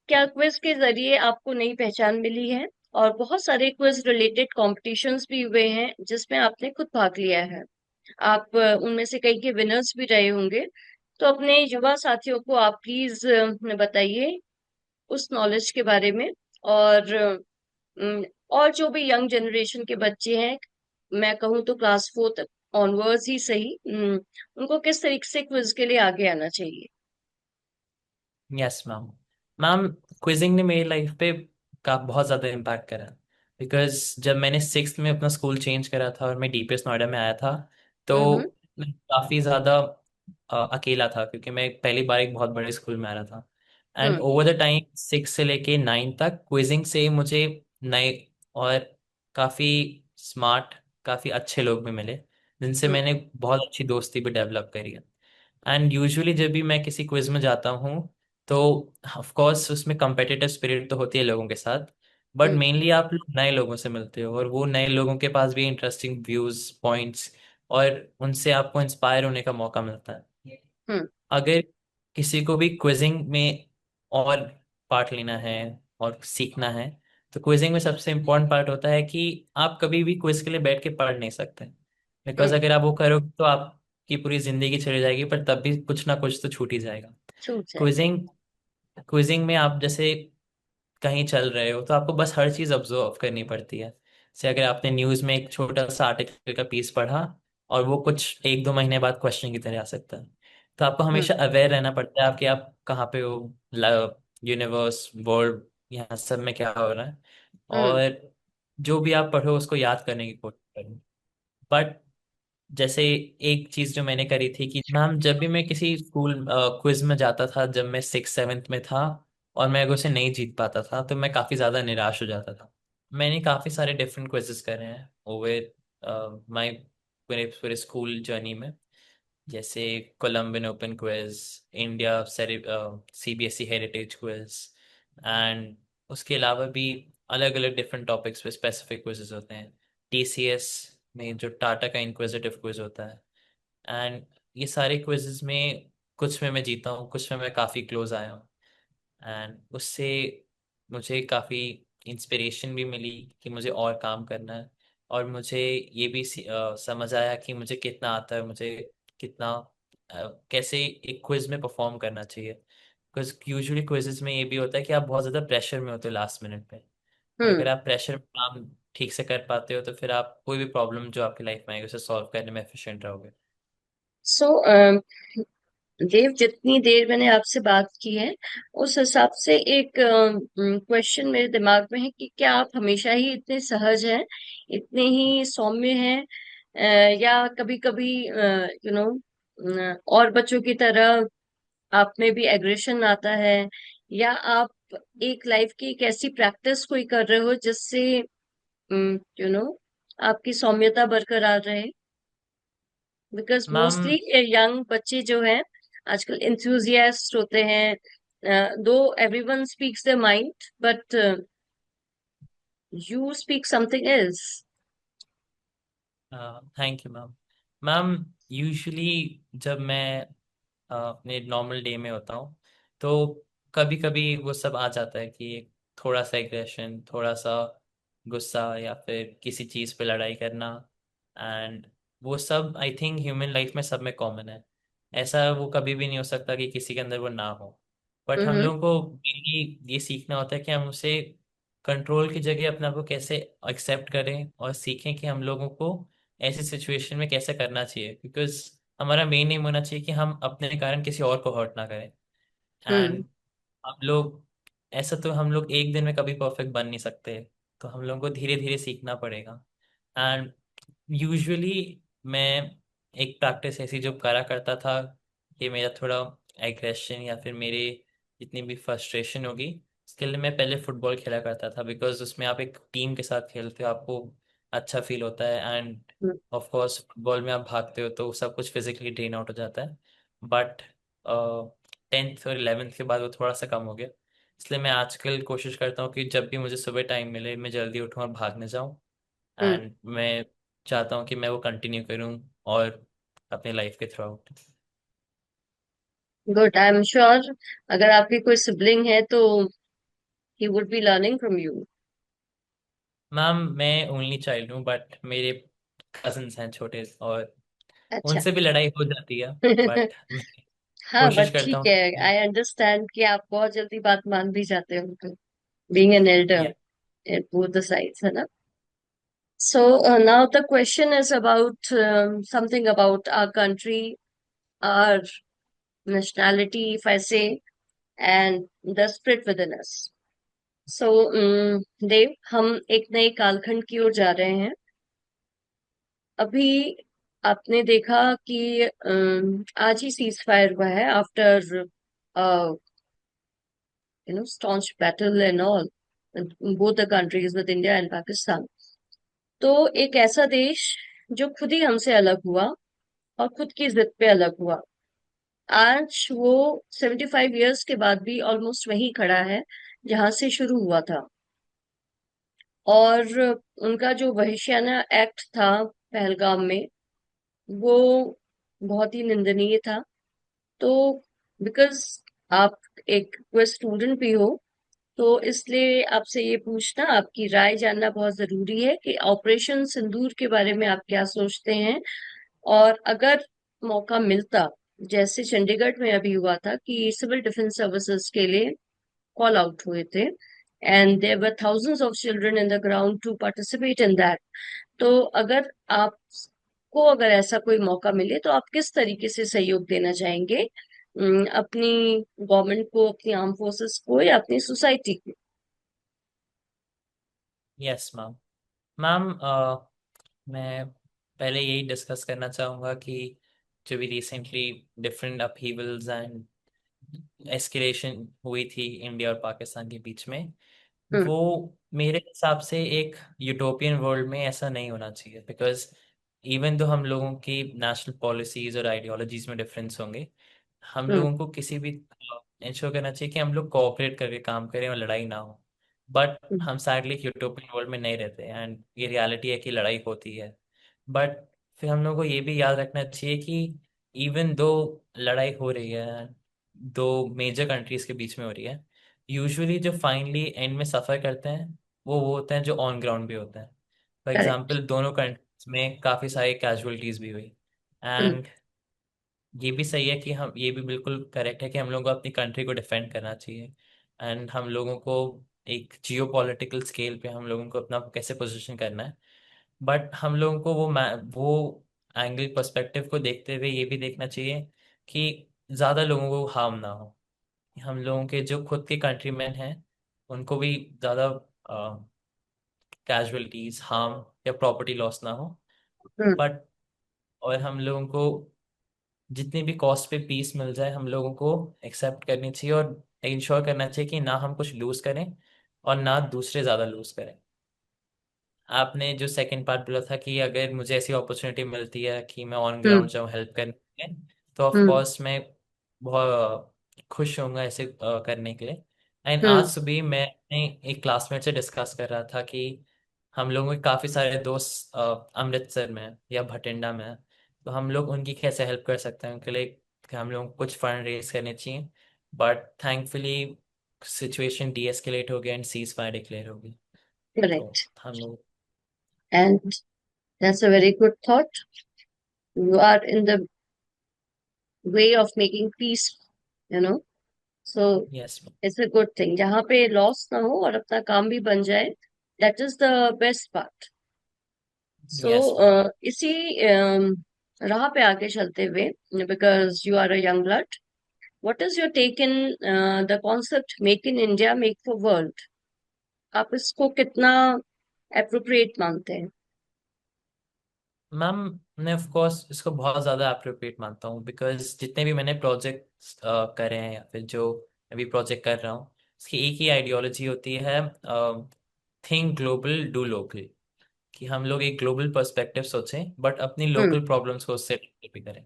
[SPEAKER 1] क्या क्विज के जरिए आपको नई पहचान मिली है? और बहुत सारे क्विज रिलेटेड कॉम्पिटिशन्स भी हुए हैं जिसमें आपने खुद भाग लिया है। आप उनमें से कई के विनर्स भी रहे होंगे। तो अपने युवा साथियों को आप प्लीज बताइए उस नॉलेज के बारे में। और और जो भी यंग जनरेशन के बच्चे हैं, मैं कहूँ तो क्लास फोर्थ ऑनवर्ड्स ही सही, उनको किस तरीके से क्विज के लिए आगे आना चाहिए?
[SPEAKER 2] Yes ma'am. मैम, क्विजिंग ने मेरी लाइफ पे का बहुत ज़्यादा इम्पैक्ट करा। बिकॉज जब मैंने सिक्स्थ में अपना स्कूल चेंज करा था और मैं डीपीएस नोएडा में आया था, तो
[SPEAKER 1] हम्म।
[SPEAKER 2] मैं काफ़ी ज़्यादा अकेला था, क्योंकि मैं पहली बार एक बहुत बड़े स्कूल में आ रहा था। And
[SPEAKER 1] hmm.
[SPEAKER 2] Over the time 6 से लेके 9 तक क्विजिंग से मुझे नए और काफ़ी स्मार्ट, काफ़ी अच्छे लोग भी मिले, जिनसे
[SPEAKER 1] हम्म।
[SPEAKER 2] मैंने बहुत अच्छी दोस्ती भी डेवलप करी है। एंड यूजुअली जब भी मैं किसी क्विज में जाता हूँ, तो ऑफ कोर्स उसमें competitive स्पिरिट तो होती है लोगों के साथ, बट
[SPEAKER 1] हम्म।
[SPEAKER 2] मेनली आप नए लोगों से मिलते हो, और वो नए लोगों के पास भी इंटरेस्टिंग व्यूज पॉइंट्स, और उनसे आपको इंस्पायर होने का मौका मिलता है।
[SPEAKER 1] हम्म।
[SPEAKER 2] अगर किसी को भी क्विजिंग में और पार्ट लेना है और सीखना है, तो क्विजिंग में सबसे इम्पोर्टेंट पार्ट होता है कि आप कभी भी क्विज के लिए बैठ के पढ़ नहीं सकते। बिकॉज
[SPEAKER 1] हम्म।
[SPEAKER 2] अगर आप वो करोगे तो आपकी पूरी जिंदगी चली जाएगी, पर तब भी कुछ ना कुछ तो छूट ही जाएगा।
[SPEAKER 1] छूट जाएगा।
[SPEAKER 2] क्विजिंग क्विजिंग में आप जैसे कहीं चल रहे हो, तो आपको बस हर चीज़ ऑब्जर्व करनी पड़ती है। जैसे अगर आपने न्यूज़ में एक छोटा सा आर्टिकल का पीस पढ़ा, और वो कुछ 1-2 महीने बाद क्वेश्चन की तरह आ सकता है, तो आपको
[SPEAKER 1] हम्म।
[SPEAKER 2] हमेशा अवेयर रहना पड़ता है कि आप कहाँ पे हो, यूनिवर्स, वर्ल्ड, यहाँ सब में क्या हो रहा है।
[SPEAKER 1] हम्म।
[SPEAKER 2] और जो भी आप पढ़ो उसको याद करने की कोशिश करो। बट जैसे एक चीज जो मैंने करी थी कि मैम, जब भी मैं किसी स्कूल क्विज में जाता था, जब मैं 6 7 में था, और मैं अगर उसे नहीं जीत पाता था, तो मैं काफी ज्यादा निराश हो जाता था। मैंने काफी सारे डिफरेंट क्विजेस करे हैं ओवर माय पूरे पूरे स्कूल जर्नी में। जैसे Colombian open quiz, India CBSE heritage quiz, and उसके अलावा भी अलग अलग डिफरेंट टॉपिक्स पे स्पेसिफिक क्विजेस होते हैं। टीसीएस में जो टाटा का इंक्विजिटिव क्विज होता है। एंड ये सारे क्विजेस में कुछ में मैं जीता हूँ, कुछ में मैं काफ़ी क्लोज आया हूँ। एंड उससे मुझे काफ़ी इंस्पिरेशन भी मिली कि मुझे और काम करना है। और मुझे ये भी समझ आया कि मुझे कितना आता है, मुझे कितना कैसे एक क्विज में परफॉर्म करना चाहिए। बिकॉज यूजुअली क्विजेज में ये भी होता है कि आप बहुत ज़्यादा प्रेशर में होते हो लास्ट मिनट पे, और
[SPEAKER 1] हम्म।
[SPEAKER 2] अगर आप प्रेशर में काम ठीक से कर पाते हो, तो फिर आप कोई भी प्रॉब्लम जो आपकी लाइफ में आएगी उसे सॉल्व करने में एफिशिएंट रहोगे।
[SPEAKER 1] सो देव, जितनी देर मैंने आपसे बात की है, उस हिसाब से एक क्वेश्चन मेरे दिमाग में है कि क्या आप हमेशा ही इतने सहज हैं, इतने ही सौम्य हैं, या कभी कभी और बच्चों की तरह आप में भी एग्रेशन आता है? या आप एक लाइफ की एक ऐसी प्रैक्टिस कोई कर रहे हो जिससे यू नो आपकी सौम्यता बरकरार रहे? बिकॉज
[SPEAKER 2] मैम,
[SPEAKER 1] मोस्टली यंग बच्चे जो हैं आजकल इंथुजियास्ट होते हैं, दो everyone speaks their mind, but You speak something else.
[SPEAKER 2] Thank you ma'am. Ma'am, usually जब मैं अपने नॉर्मल डे में होता हूँ, तो कभी कभी वो सब आ जाता है कि थोड़ा सा एग्रेशन, थोड़ा सा गुस्सा, या फिर किसी चीज़ पे लड़ाई करना। एंड वो सब आई थिंक ह्यूमन लाइफ में सब में कॉमन है। ऐसा वो कभी भी नहीं हो सकता कि किसी के अंदर वो ना हो। बट हम
[SPEAKER 1] हम्म।
[SPEAKER 2] लोगों को ये सीखना होता है कि हम उसे कंट्रोल की जगह अपने आप को कैसे एक्सेप्ट करें, और सीखें कि हम लोगों को ऐसी सिचुएशन में कैसे करना चाहिए। बिकॉज हमारा मेन एम होना चाहिए कि हम अपने कारण किसी और को हर्ट ना करें।
[SPEAKER 1] हम्म।
[SPEAKER 2] एंड हम लोग ऐसा तो हम लोग एक दिन में कभी परफेक्ट बन नहीं सकते। तो हम लोगों को धीरे धीरे सीखना पड़ेगा। एंड यूजुअली मैं एक प्रैक्टिस ऐसी जो करा करता था कि मेरा थोड़ा एग्रेशन या फिर मेरे जितनी भी फ्रस्ट्रेशन होगी, उसके लिए मैं पहले फुटबॉल खेला करता था। बिकॉज उसमें आप एक टीम के साथ खेलते हो, आपको अच्छा फील होता है। And
[SPEAKER 1] hmm.
[SPEAKER 2] Of course football में आप भागते हो तो सब कुछ फिजिकली ड्रेन आउट हो जाता है। बट 10th और 11th के बाद वो थोड़ा सा कम हो गया। इसलिए मैं आजकल कोशिश करता हूँ कि जब भी मुझे सुबह टाइम मिले मैं जल्दी उठूँ और भागने जाऊँ।
[SPEAKER 1] हम्म।
[SPEAKER 2] एंड मैं चाहता हूँ कि मैं वो कंटिन्यू करूँ और अपनी लाइफ के through out.
[SPEAKER 1] Good, I am sure अगर आपकी कोई सिबलिंग है तो he would be learning from you.
[SPEAKER 2] Ma'am, मैं ओनली चाइल्ड हूँ, बट मेरे कजन्स हैं छोटे, और
[SPEAKER 1] अच्छा।
[SPEAKER 2] उनसे भी लड़ाई हो जाती है। बट मैं
[SPEAKER 1] हाँ, बट
[SPEAKER 2] कोशिश करता
[SPEAKER 1] ठीक
[SPEAKER 2] हूँ
[SPEAKER 1] है।
[SPEAKER 2] कि
[SPEAKER 1] आई अंडरस्टैंड कि आप बहुत जल्दी बात मान भी जाते हो, तो बीइंग एन एल्डर
[SPEAKER 2] या
[SPEAKER 1] एट बोथ द साइड्स, है ना? So now the question is about something about our country, our nationality, if I say, and the spirit within us. So, देव, हम एक नए कालखंड की ओर जा रहे हैं। अभी आपने देखा कि आज ही सीज फायर हुआ है after staunch battle and all both the countries with India and Pakistan. तो एक ऐसा देश जो खुद ही हमसे अलग हुआ और खुद की जिद पे अलग हुआ, आज वो 75 ईयर्स के बाद भी ऑलमोस्ट वहीं खड़ा है जहां से शुरू हुआ था। और उनका जो वहिशियाना एक्ट था पहलगाम में, वो बहुत ही निंदनीय था। तो बिकॉज आप एक स्टूडेंट भी हो, तो इसलिए आपसे ये पूछना, आपकी राय जानना बहुत जरूरी है कि ऑपरेशन सिंदूर के बारे में आप क्या सोचते हैं। और अगर मौका मिलता, जैसे चंडीगढ़ में अभी हुआ था कि सिविल डिफेंस सर्विसेज के लिए कॉल आउट हुए थे and there were thousands of children in the ground to participate in that, तो अगर आपको अगर ऐसा कोई मौका मिले तो आप किस तरीके से सहयोग देना चाहेंगे? अपनी गवर्नमेंट को, अपनी आर्म फोर्सेस को, या अपनी सोसाइटी को?
[SPEAKER 2] Yes ma'am. मैम, मैं पहले यही डिस्कस करना चाहूँगा कि जो भी रिसेंटली डिफरेंट अपहीवल्स एंड एस्केलेशन हुई थी इंडिया और पाकिस्तान के बीच में,
[SPEAKER 1] हम्म।
[SPEAKER 2] वो मेरे हिसाब से एक यूटोपियन वर्ल्ड में ऐसा नहीं होना चाहिए। बिकॉज इवन तो हम लोगों की नेशनल पॉलिसीज और आइडियोलॉजीज में डिफरेंस होंगे, हम
[SPEAKER 1] हम्म।
[SPEAKER 2] लोगों को किसी भी इंश्योर करना चाहिए कि हम लोग कोऑपरेट करके काम करें और लड़ाई ना हो। बट
[SPEAKER 1] हम्म।
[SPEAKER 2] हम सैडली यूटोपियन वर्ल्ड में नहीं रहते, एंड ये रियलिटी है कि लड़ाई होती है। बट फिर हम लोग को ये भी याद रखना चाहिए कि इवन दो लड़ाई हो रही है, दो मेजर कंट्रीज के बीच में हो रही है, यूजुअली जो फाइनली एंड में सफ़र करते हैं वो होते हैं जो ऑन ग्राउंड भी होते हैं। For
[SPEAKER 1] correct.
[SPEAKER 2] एग्जाम्पल, दोनों कंट्रीज में काफ़ी सारी कैजुअलिटीज भी हुई।
[SPEAKER 1] हम्म।
[SPEAKER 2] एंड ये भी सही है कि हम, ये भी बिल्कुल करेक्ट है कि हम लोगों को अपनी कंट्री को डिफेंड करना चाहिए। एंड हम लोगों को एक जियो पॉलिटिकल स्केल पे हम लोगों को अपना कैसे पोजीशन करना है। बट हम लोगों को वो एंगल पर्सपेक्टिव को देखते हुए ये भी देखना चाहिए कि ज़्यादा लोगों को हार्म ना हो। हम लोगों के जो खुद के कंट्रीमैन हैं उनको भी ज़्यादा कैजुअलिटीज, हार्म या प्रॉपर्टी लॉस ना हो।
[SPEAKER 1] हम्म।
[SPEAKER 2] बट और हम लोगों को जितनी भी कॉस्ट पे पीस मिल जाए हम लोगों को एक्सेप्ट करनी चाहिए, और इंश्योर करना चाहिए कि ना हम कुछ लूज करें और ना दूसरे ज़्यादा लूज करें। आपने जो सेकंड पार्ट बोला था कि अगर मुझे ऐसी अपॉर्चुनिटी मिलती है कि मैं ऑन
[SPEAKER 1] हम्म।
[SPEAKER 2] ग्राउंड जाऊँ हेल्प करने के लिए, तो ऑफ
[SPEAKER 1] हम्म।
[SPEAKER 2] कोर्स मैं बहुत खुश होऊंगा ऐसे करने के लिए। एंड आज
[SPEAKER 1] हम्म।
[SPEAKER 2] सुबह मैं अपने एक क्लासमेट से डिस्कस कर रहा था कि हम लोगों के काफ़ी सारे दोस्त अमृतसर में हैं या भटिंडा में हैं। तो हम लोग उनकी कैसे हेल्प कर सकते हैं उनके लिए, कि हम लोग कुछ फंड रेज करने चाहिए। But thankfully situation D escalate हो गया एंड सीज फायर डिक्लेयर हो गई। तो
[SPEAKER 1] करेक्ट।
[SPEAKER 2] हम लोग।
[SPEAKER 1] And that's a very good thought. You are in the way of making peace, you know. So
[SPEAKER 2] yes.
[SPEAKER 1] it's a good thing. जहाँ पे loss ना हो और अपना काम भी बन जाए, that is the best part. So
[SPEAKER 2] yes ma'am.
[SPEAKER 1] इसी राह पे आगे चलते हुए, because you are a young blood, what is your take in the concept make in India, make for world? आप इसको कितना appropriate मानते हैं?
[SPEAKER 2] मैम, मैं ऑफ कोर्स इसको बहुत ज़्यादा अप्रोप्रिएट मानता हूँ, बिकॉज जितने भी मैंने प्रोजेक्ट करे हैं या फिर जो अभी प्रोजेक्ट कर रहा हूँ, उसकी एक ही आइडियोलॉजी होती है, थिंक ग्लोबल डू लोकल। कि हम लोग एक ग्लोबल पर्सपेक्टिव सोचें बट अपनी
[SPEAKER 1] हम्म।
[SPEAKER 2] लोकल प्रॉब्लम्स को उससे tackle भी करें।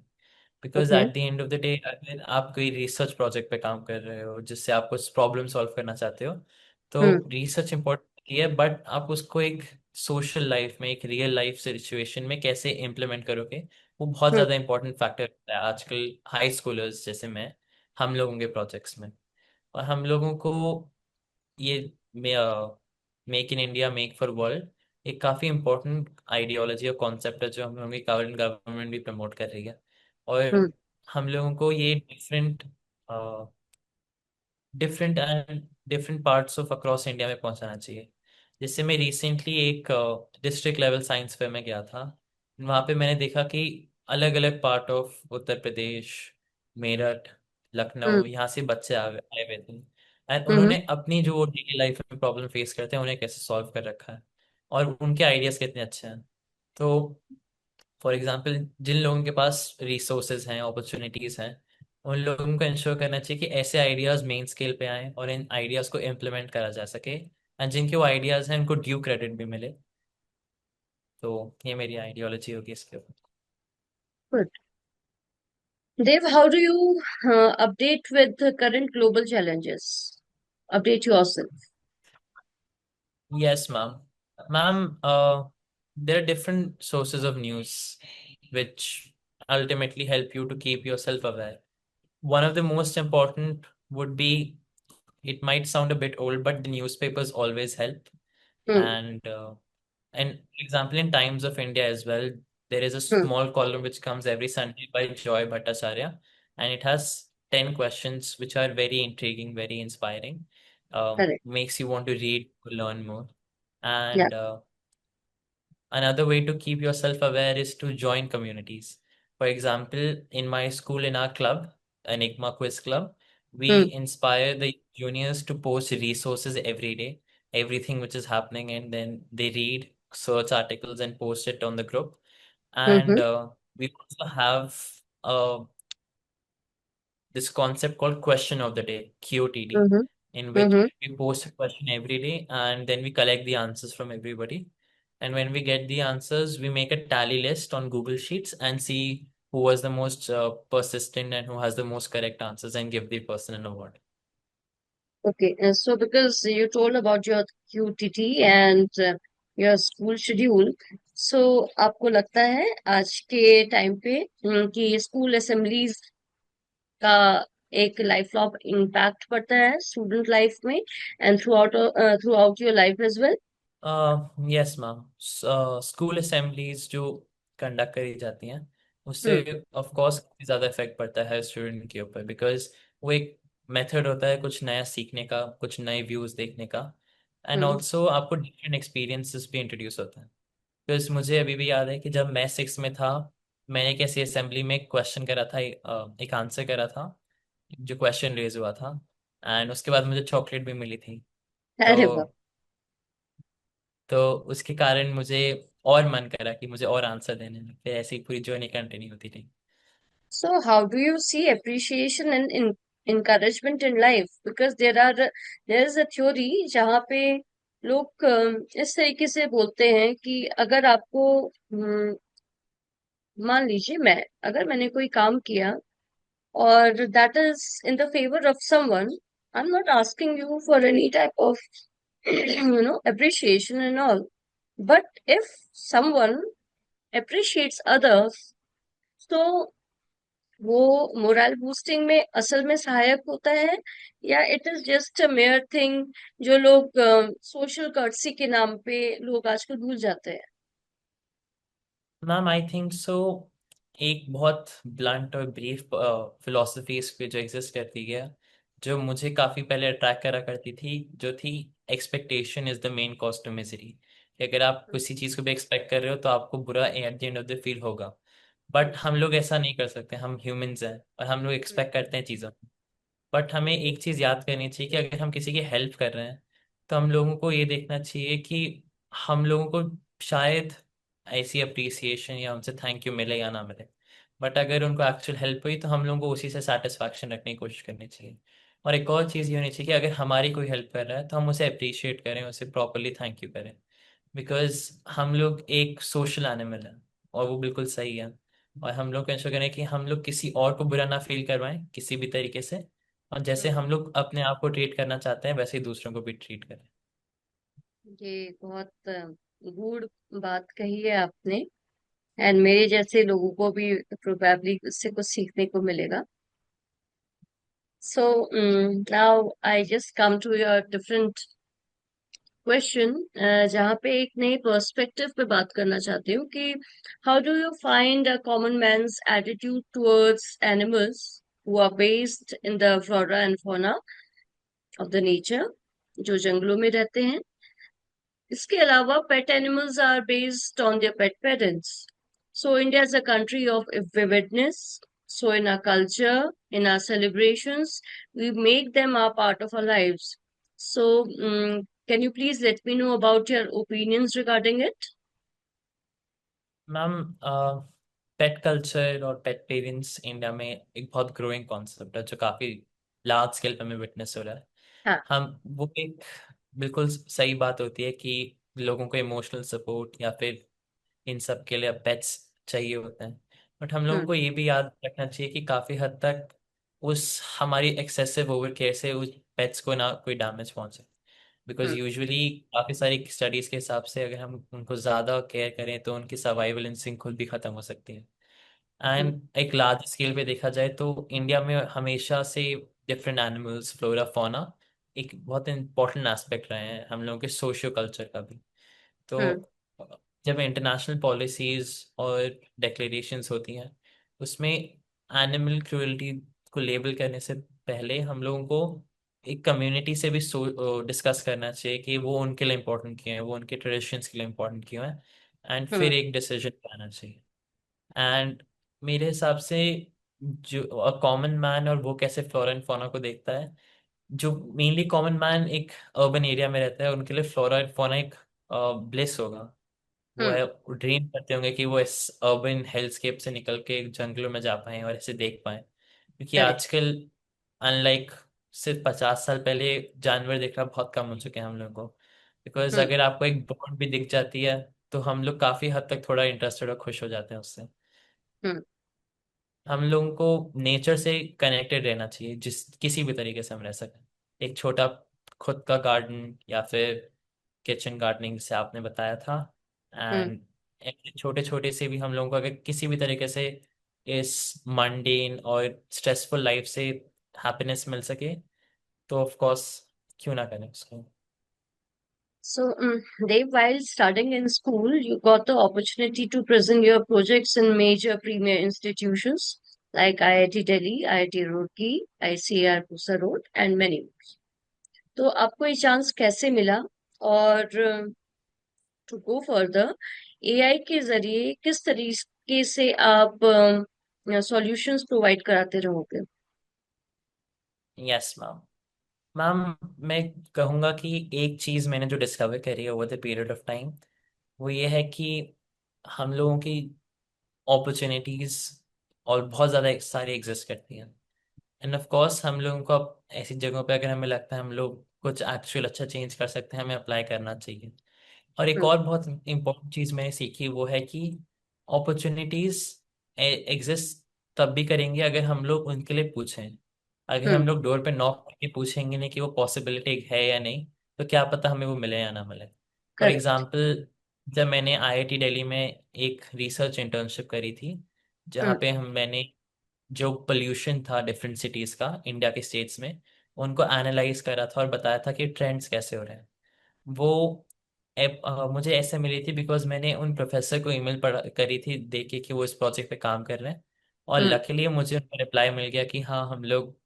[SPEAKER 2] Because
[SPEAKER 1] okay.
[SPEAKER 2] At the end of the day, अगर आप कोई रिसर्च प्रोजेक्ट पे काम कर रहे हो जिससे आप कुछ प्रॉब्लम सॉल्व करना चाहते हो,
[SPEAKER 1] हम्म।
[SPEAKER 2] तो रिसर्च इम्पोर्टेंट है, बट आप उसको एक सोशल लाइफ में, एक रियल लाइफ सिचुएशन में कैसे इम्प्लीमेंट करोगे, वो बहुत
[SPEAKER 1] हम्म।
[SPEAKER 2] ज़्यादा इंपॉर्टेंट फैक्टर होता है आजकल हाई स्कूलर्स जैसे मैं, हम लोगों के प्रोजेक्ट्स में। और हम लोगों को ये make in India make for world एक काफ़ी इंपॉर्टेंट आइडियोलॉजी और कॉन्सेप्ट है जो हम लोगों की करंट गवर्नमेंट भी प्रमोट कर रही है। और
[SPEAKER 1] हम्म।
[SPEAKER 2] हम लोगों को ये different different and different parts of across India में पहुंचाना चाहिए। जैसे मैं रिसेंटली एक डिस्ट्रिक्ट लेवल साइंस फेयर में गया था। वहाँ पे मैंने देखा कि अलग अलग पार्ट ऑफ उत्तर प्रदेश, मेरठ,
[SPEAKER 1] हम्म।
[SPEAKER 2] लखनऊ, यहाँ से बच्चे आए हुए थे। एंड
[SPEAKER 1] हम्म।
[SPEAKER 2] उन्होंने अपनी जो डेली लाइफ में प्रॉब्लम फेस करते हैं उन्हें कैसे सॉल्व कर रखा है, और उनके आइडियाज़ कितने अच्छे हैं। तो फॉर एग्जाम्पल, जिन लोगों के पास रिसोर्सेज हैं, अपॉर्चुनिटीज हैं, उन लोगों को इंश्योर करना चाहिए कि ऐसे आइडियाज मेन स्केल पे आए और इन आइडियाज को इम्प्लीमेंट करा जा सके, एंड जिनके वो आइडियाज हैं उनको ड्यू क्रेडिट भी मिले। तो ये मेरी आइडियोलॉजी होगी इसके ऊपर।
[SPEAKER 1] Good. Dev, how do you update with the current global challenges? Update yourself.
[SPEAKER 2] Yes, ma'am. Ma'am, there are different sources of news which ultimately help you to keep yourself aware. One of the most important would be, it might sound a bit old, but the newspapers always help.
[SPEAKER 1] Hmm.
[SPEAKER 2] And example, in Times of India as well, there is a
[SPEAKER 1] Hmm.
[SPEAKER 2] small column which comes every Sunday by Joy Bhattacharya, and it has 10 questions which are very intriguing, very inspiring.
[SPEAKER 1] Correct.
[SPEAKER 2] Makes you want to read, to learn more.
[SPEAKER 1] Yeah.
[SPEAKER 2] And another way to keep yourself aware is to join communities. For example, in my school, in our club, Enigma Quiz Club,
[SPEAKER 1] Hmm.
[SPEAKER 2] we inspire the juniors to post resources every day, everything which is happening, and then they read, search articles, and post it on the group. And
[SPEAKER 1] Mm-hmm.
[SPEAKER 2] we also have uh, this concept called Question of the Day, QOTD,
[SPEAKER 1] Mm-hmm.
[SPEAKER 2] in which
[SPEAKER 1] Mm-hmm.
[SPEAKER 2] we post a question every day and then we collect the answers from everybody. And when we get the answers, we make a tally list on Google Sheets and see who was the most persistent and who has the most correct answers, and give the person an award.
[SPEAKER 1] Okay. So because you told about your QTT and your school schedule, so आपको लगता है आज के time पे कि school assemblies का एक life long impact पड़ता है स्टूडेंट लाइफ में and throughout your life as well?
[SPEAKER 2] Yes ma'am. School assemblies जो कंडक्ट करी जाती हैं, उससे
[SPEAKER 1] हम्म।
[SPEAKER 2] ऑफ कोर्स काफी ज़्यादा इफेक्ट पड़ता है स्टूडेंट के ऊपर, बिकॉज वो एक मेथड होता है कुछ नया सीखने का, कुछ नए व्यूज़ देखने का। And
[SPEAKER 1] hmm.
[SPEAKER 2] ऑल्सो आपको डिफरेंट एक्सपीरियंसेस भी इंट्रोड्यूस होते हैं। बिकॉज मुझे अभी भी याद है कि जब मैं सिक्स में था, मैंने एक ऐसी असेंबली में एक क्वेश्चन करा था, एक आंसर करा था जो क्वेश्चन रेज हुआ था, एंड उसके बाद मुझे चॉकलेट भी मिली थी। तो
[SPEAKER 1] अरे वाह।
[SPEAKER 2] तो उसके कारण मुझे और मन करा कि मुझे और आंसर देने में, फिर ऐसी पूरी जर्नी कंटिन्यू होती रही।
[SPEAKER 1] So, how do you see appreciation and encouragement in life? Because there is a theory जहाँ पे लोग इस तरीके से बोलते हैं कि अगर आपको मान लीजिए अगर मैंने कोई काम किया और that is in the favour of someone, I'm not asking you for any type of, appreciation and all. But if someone appreciates others, तो वो मोरल बूस्टिंग में असल में सहायक होता है, या it is just a mayor thing जो लोग सोशल कर्टसी के नाम पे लोग आजकल भूल जाते हैं?
[SPEAKER 2] Ma'am I think so. एक बहुत ब्लंट और ब्रीफ फिलोसफी इस पे जो एग्जिस्ट करती है, जो मुझे काफ़ी पहले अट्रैक्ट करा करती थी, जो थी expectation is the main cause to misery. कि अगर आप किसी चीज़ को भी एक्सपेक्ट कर रहे हो तो आपको बुरा at the end of the feel होगा।
[SPEAKER 1] हम्म,
[SPEAKER 2] बट हम लोग ऐसा नहीं कर सकते, हम ह्यूमंस हैं और हम लोग
[SPEAKER 1] हम्म,
[SPEAKER 2] एक्सपेक्ट करते हैं चीज़ों। बट हमें एक चीज़ याद करनी चाहिए कि अगर हम किसी की हेल्प कर रहे हैं तो हम लोगों को ये देखना चाहिए कि हम लोगों को शायद ऐसी अप्रिसिएशन या उनसे थैंक यू मिले या ना मिले। बट अगर उनको एक्चुअल हेल्प हुई तो हम लोगों को उसी से सेटिस्फैक्शन रखने की कोशिश करनी चाहिए। और एक और चीज़ ये होनी चाहिए कि अगर हमारी कोई हेल्प कर रहा है तो हम उसे अप्रिशिएट करें, उसे प्रॉपरली थैंक यू करें। बिकॉज हम लोग एक सोशल एनिमल है, और वो बिल्कुल सही है। और हम लोग को इंश्योर करें कि हम लोग किसी और को बुरा ना फील करवाएं किसी भी तरीके से। और जैसे
[SPEAKER 1] हम्म।
[SPEAKER 2] हम लोग अपने आप को ट्रीट करना चाहते हैं वैसे ही दूसरों को भी ट्रीट करें।
[SPEAKER 1] ये बहुत गूढ़ बात कही है आपने, एंड मेरे जैसे लोगों को भी प्रोबेबली इससे कुछ सीखने को मिलेगा. So now I just come to your different question, जहाँ पे एक नई पर्सपेक्टिव पे बात करना चाहती हूँ कि how do you find a common man's attitude towards animals who are based in the flora and fauna of the nature, जो जंगलों में रहते हैं? इसके अलावा pet animals are based on their pet parents. So India is a country of vividness. So in our culture, in our celebrations, we make them a part of our lives. So can you please let me know about your opinions regarding it?
[SPEAKER 2] Ma'am, pet culture और पेट parents India में एक बहुत growing concept है जो काफ़ी large scale पे हमें witness हो रहा है।
[SPEAKER 1] हाँ.
[SPEAKER 2] हम वो एक बिल्कुल सही बात होती है कि लोगों को इमोशनल सपोर्ट या फिर इन सब के लिए पेट्स चाहिए होते हैं। बट हम लोगों
[SPEAKER 1] हम्म.
[SPEAKER 2] को ये भी याद रखना चाहिए कि काफ़ी हद तक उस हमारी एक्सेसिव ओवर केयर से उस पेट्स को ना कोई डैमेज पहुंचे। Because
[SPEAKER 1] hmm.
[SPEAKER 2] यूजुअली काफ़ी सारी स्टडीज़ के हिसाब से अगर हम उनको ज़्यादा केयर करें तो उनकी सर्वाइवल इंस्टिंक्ट खुद भी ख़त्म हो सकती है।
[SPEAKER 1] हम्म.
[SPEAKER 2] एंड एक लार्ज स्केल पे देखा जाए तो इंडिया में हमेशा से डिफरेंट एनिमल्स, फ्लोरा, फौना एक बहुत इंपॉर्टेंट एस्पेक्ट रहे हैं हम लोगों के सोशियो कल्चर का भी।
[SPEAKER 1] हम्म.
[SPEAKER 2] तो जब इंटरनेशनल पॉलिसीज और डिक्लेरेशंस होती हैं उसमें एनिमल क्रूएल्टी को लेबल करने से पहले हम लोगों को एक कम्युनिटी से भी डिस्कस करना चाहिए कि वो उनके लिए इम्पोर्टेंट क्यों है, वो उनके ट्रेडिशंस के लिए इम्पोर्टेंट क्यों है। एंड
[SPEAKER 1] हम्म.
[SPEAKER 2] फिर एक डिसीजन लाना चाहिए। एंड मेरे हिसाब से जो कॉमन मैन और वो कैसे फ्लोरा एंड फौना को देखता है, जो मेनली कॉमन मैन एक अर्बन एरिया में रहता है उनके लिए फ्लोरा एंड फौना एक ब्लिस होगा। वो
[SPEAKER 1] हम्म.
[SPEAKER 2] है, ड्रीम करते होंगे कि वो इस अर्बन हेल्थस्केप से निकल के जंगलों में जा पाए और ऐसे देख पाए। क्योंकि
[SPEAKER 1] करेक्ट.
[SPEAKER 2] आजकल अनलाइक सिर्फ 50 साल पहले जानवर देखना बहुत कम हो चुके हैं हम लोगों को। बिकॉज
[SPEAKER 1] हम्म.
[SPEAKER 2] अगर आपको एक बर्ड भी दिख जाती है तो हम लोग काफ़ी हद तक थोड़ा इंटरेस्टेड और खुश हो जाते हैं उससे।
[SPEAKER 1] हम्म.
[SPEAKER 2] हम लोगों को नेचर से कनेक्टेड रहना चाहिए जिस किसी भी तरीके से हम रह सकें। एक छोटा खुद का गार्डन या फिर किचन गार्डनिंग जैसे आपने बताया था।
[SPEAKER 1] हम्म.
[SPEAKER 2] एंड ऐसे छोटे छोटे से भी हम लोगों को अगर किसी भी तरीके से इस मंडेन और स्ट्रेसफुल लाइफ से हैप्पीनेस मिल सके तो ऑफ कोर्स क्यों ना करें उसको।
[SPEAKER 1] So, Dave, while studying in school, you got the opportunity to present your projects in major premier institutions like IIT Delhi, IIT Roorkee, ICAR Pusa Road, and many more. तो आपको ये chance कैसे मिला? और टू गो फर्दर, एआई के जरिए किस तरीके से आप सॉल्यूशंस प्रोवाइड कराते रहोगे?
[SPEAKER 2] Yes ma'am. मैम, मैं कहूँगा कि एक चीज़ मैंने जो डिस्कवर करी है over the period of time वो ये है कि हम लोगों की अपॉर्चुनिटीज और बहुत ज़्यादा सारी एग्जिस्ट करती हैं। एंड ऑफ कोर्स हम लोगों को अब ऐसी जगहों पे अगर हमें लगता है हम लोग कुछ एक्चुअल अच्छा चेंज कर सकते हैं, हमें अप्लाई करना चाहिए। और एक
[SPEAKER 1] हम्म.
[SPEAKER 2] और बहुत इम्पोर्टेंट चीज़ मैंने सीखी वो है कि अपॉर्चुनिटीज एग्जिस्ट तब भी करेंगे अगर हम लोग उनके लिए पूछें। अगर हम
[SPEAKER 1] हम्म।
[SPEAKER 2] लोग डोर पे नॉक करके पूछेंगे नहीं कि वो पॉसिबिलिटी है या नहीं, तो क्या पता हमें वो मिले या ना मिले। For
[SPEAKER 1] correct.
[SPEAKER 2] एग्जाम्पल, जब मैंने आईआईटी दिल्ली में एक रिसर्च इंटर्नशिप करी थी, जहाँ
[SPEAKER 1] हम्म।
[SPEAKER 2] पे मैंने जो पोल्यूशन था डिफरेंट सिटीज़ का इंडिया के स्टेट्स में, उनको एनालाइज करा था और बताया था कि ट्रेंड्स कैसे हो रहे हैं। वो ऐप मुझे ऐसे मिली थी बिकॉज मैंने उन प्रोफेसर को ईमेल पढ़ करी थी देख के कि वो इस प्रोजेक्ट पे काम कर रहे हैं, और
[SPEAKER 1] हम्म।
[SPEAKER 2] लकीली मुझे उनका रिप्लाई मिल गया कि हाँ, हम लोग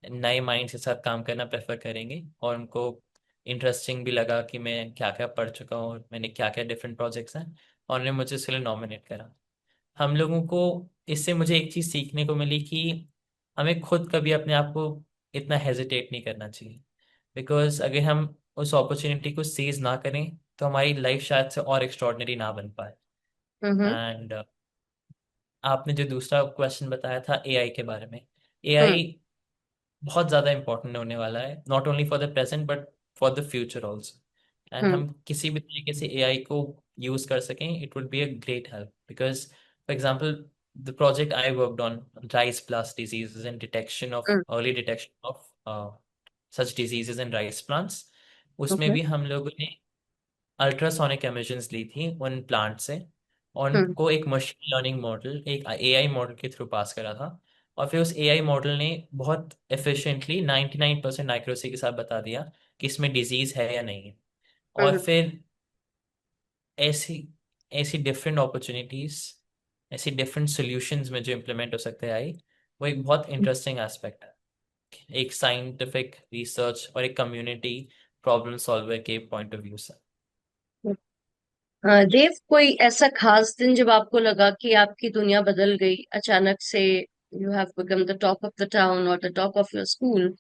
[SPEAKER 2] नए माइंड्स के साथ काम करना प्रेफर करेंगे। और उनको इंटरेस्टिंग भी लगा कि मैं क्या क्या पढ़ चुका हूँ और मैंने क्या क्या डिफरेंट प्रोजेक्ट्स हैं, और उन्होंने मुझे इसके लिए नॉमिनेट करा। हम लोगों को इससे मुझे एक चीज़ सीखने को मिली कि हमें खुद कभी अपने आप को इतना हेजिटेट नहीं करना चाहिए, बिकॉज अगर हम उस अपॉर्चुनिटी को सीज ना करें तो हमारी लाइफ शायद से और एक्स्ट्रॉर्डनरी ना बन पाए।
[SPEAKER 1] हम्म।
[SPEAKER 2] एंड आपने जो दूसरा क्वेश्चन बताया था एआई के बारे में,
[SPEAKER 1] हम्म।
[SPEAKER 2] एआई बहुत ज़्यादा इंपॉर्टेंट होने वाला है, not only for the present but for the future also. And
[SPEAKER 1] hmm.
[SPEAKER 2] हम किसी भी तरीके से एआई को यूज़ कर सकें, it would be a great help, because for example the project I worked on, rice blast disease and detection of
[SPEAKER 1] hmm.
[SPEAKER 2] Early detection of such diseases in rice plants, उसमें
[SPEAKER 1] okay.
[SPEAKER 2] भी हम लोगों ने ultrasonic images ली थी उन plant से, और
[SPEAKER 1] हम्म।
[SPEAKER 2] उनको एक मशीन लर्निंग मॉडल, एक एआई मॉडल के थ्रू पास करा था। और फिर उस एआई मॉडल ने बहुत एफिशिएंटली 99% एक्यूरेसी के साथ बता दिया कि इसमें डिजीज है या नहीं है। और
[SPEAKER 1] हम्म।
[SPEAKER 2] फिर ऐसी ऐसी डिफरेंट अपॉर्चुनिटीज, ऐसी डिफरेंट सॉल्यूशंस में जो इम्प्लीमेंट हो सकते हैं आई, वो एक बहुत इंटरेस्टिंग एस्पेक्ट है, एक साइंटिफिक रिसर्च और एक कम्युनिटी प्रॉब्लम सॉल्वर के पॉइंट ऑफ व्यू से।
[SPEAKER 1] देव, कोई ऐसा खास दिन जब आपको लगा कि आपकी दुनिया बदल गई अचानक से, you have become the top of the town और the top of your school,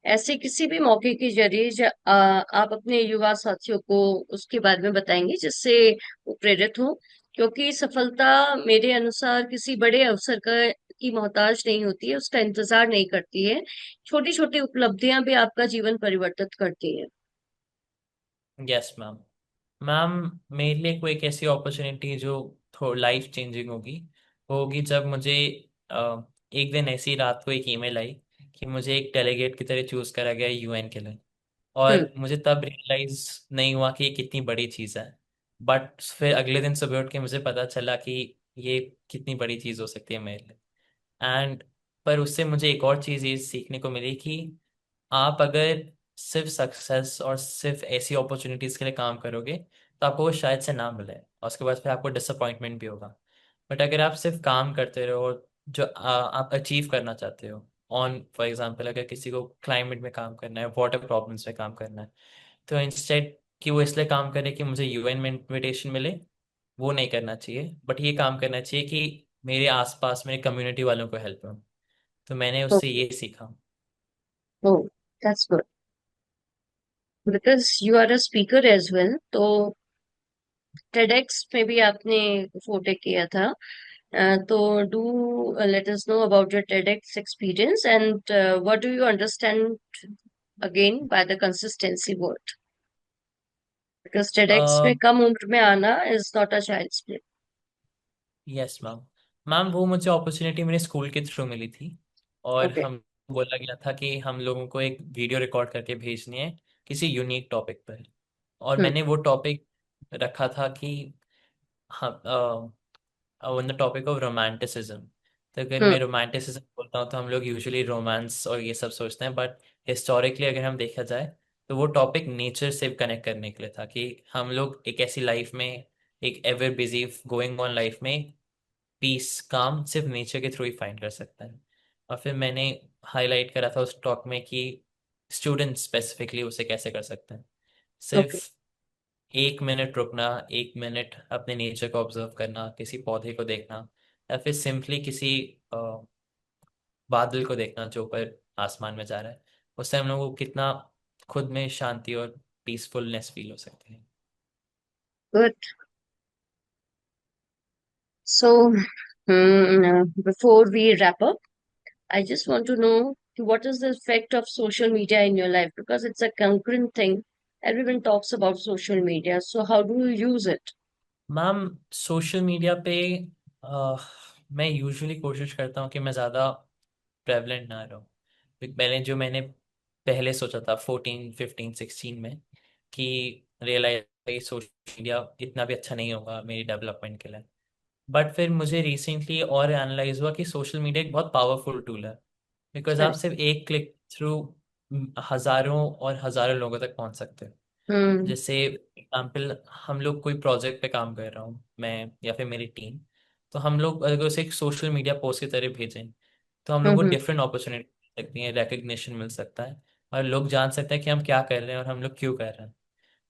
[SPEAKER 1] ऐसे किसी भी मौके के जरिए आप अपने युवा साथियों को उसके बारे में बताएंगे जिससे वो प्रेरित हो? क्योंकि सफलता मेरे अनुसार किसी बड़े अवसर का की मोहताज नहीं होती है, उसका इंतजार नहीं करती है। छोटी छोटी उपलब्धियां भी आपका जीवन परिवर्तित करती है।
[SPEAKER 2] Yes ma'am. मैम, मेरे लिए कोई एक ऐसी अपॉर्चुनिटी जो थोड़ा लाइफ चेंजिंग होगी, वो होगी जब मुझे एक दिन ऐसी रात को एक ईमेल आई कि मुझे एक डेलीगेट की तरह चूज करा गया यूएन के लिए।
[SPEAKER 1] हम्म।
[SPEAKER 2] और मुझे तब रियलाइज नहीं हुआ कि ये कितनी बड़ी चीज़ है, बट फिर अगले दिन सुबह उठ के मुझे पता चला कि ये कितनी बड़ी चीज़ हो सकती है मेरे लिए। एंड पर उससे मुझे एक और चीज़ ये सीखने को मिली कि आप अगर सिर्फ सक्सेस और सिर्फ ऐसी अपॉर्चुनिटीज़ के लिए काम करोगे तो आपको वो शायद से ना मिले, और उसके बाद फिर आपको डिसअपॉइंटमेंट भी होगा। बट अगर आप सिर्फ काम करते रहो और जो आप अचीव करना चाहते हो, ऑन फॉर एग्जांपल अगर किसी को क्लाइमेट में काम करना है, वाटर प्रॉब्लम्स में काम करना है, तो इंस्टेड कि वो इसलिए काम करे कि मुझे यूएन में इनविटेशन मिले, वो नहीं करना चाहिए, बट ये काम करना चाहिए कि मेरे आसपास मेरे कम्युनिटी वालों को हेल्प हो। तो मैंने उससे
[SPEAKER 1] ओके।
[SPEAKER 2] ये सीखा।
[SPEAKER 1] Oh, that's good, because you are a speaker as well. तो TEDx में भी आपने फोटे किया था। तो do let us know about your TEDx experience and what do you understand again by the consistency word? Because TEDx में कम उम्र में आना is not a child's play.
[SPEAKER 2] Yes ma'am. Ma'am, वो मुझे अपॉर्चुनिटी मेरे स्कूल के थ्रू मिली थी, और
[SPEAKER 1] ओके।
[SPEAKER 2] हम बोला गया था कि हम लोगों को एक वीडियो रिकॉर्ड करके भेजनी है किसी यूनिक टॉपिक पर। और
[SPEAKER 1] हम्म।
[SPEAKER 2] मैंने वो टॉपिक रखा था कि हाँ, on the topic of romanticism. तो अगर
[SPEAKER 1] हम्म।
[SPEAKER 2] मैं रोमांटिसिज्म बोलता हूँ तो हम लोग यूजुअली रोमांस और ये सब सोचते हैं, बट हिस्टोरिकली अगर हम देखा जाए तो वो टॉपिक नेचर से कनेक्ट करने के लिए था कि हम लोग एक ऐसी लाइफ में, एक ever busy going on life में, पीस काम सिर्फ नेचर के थ्रू ही फाइंड कर सकते हैं। और फिर मैंने हाईलाइट करा था उस टॉक में कि स्टूडेंट स्पेसिफिकली उसे कैसे कर सकते हैं।
[SPEAKER 1] ओके।
[SPEAKER 2] सिर्फ 1 मिनट रुकना, 1 मिनट अपने नेचर को ऑब्जर्व करना, किसी पौधे को देखना, या फिर सिंपली किसी बादल को देखना जो ऊपर आसमान में जा रहा है, उससे हम लोगों को कितना खुद में शांति और पीसफुलनेस फील हो सकती है।
[SPEAKER 1] Good. So, before we wrap up, I just want to know what is the effect of social media in your life, because it's a concurrent thing. Everyone talks about social media. So, how do you use it?
[SPEAKER 2] Ma'am, social media पे अ, मैं usually कोशिश करता हूँ कि मैं ज़्यादा prevalent ना रहूँ, मैंने जो मैंने पहले सोचा था 14, 15, 16 में कि रियलाइज सोशल मीडिया इतना भी अच्छा नहीं होगा मेरी डेवलपमेंट के लिए। बट फिर मुझे रिसेंटली और एनालाइज हुआ कि सोशल मीडिया एक बहुत पावरफुल टूल है, बिकॉज आप
[SPEAKER 1] करेक्ट।
[SPEAKER 2] सिर्फ एक क्लिक थ्रू हजारों और हजारों लोगों तक पहुंच सकते हैं।
[SPEAKER 1] हम्म।
[SPEAKER 2] जैसे एग्जाम्पल, हम लोग कोई प्रोजेक्ट पे काम कर रहा हूँ मैं या फिर मेरी टीम, तो हम लोग अगर उसे एक सोशल मीडिया पोस्ट की तरह भेजें तो हम लोग को
[SPEAKER 1] हम्म।
[SPEAKER 2] डिफरेंट अपॉर्चुनिटी मिल सकती है, रिकग्निशन मिल सकता है, और लोग जान सकते हैं कि हम क्या कर रहे हैं और हम लोग क्यों कर रहे हैं।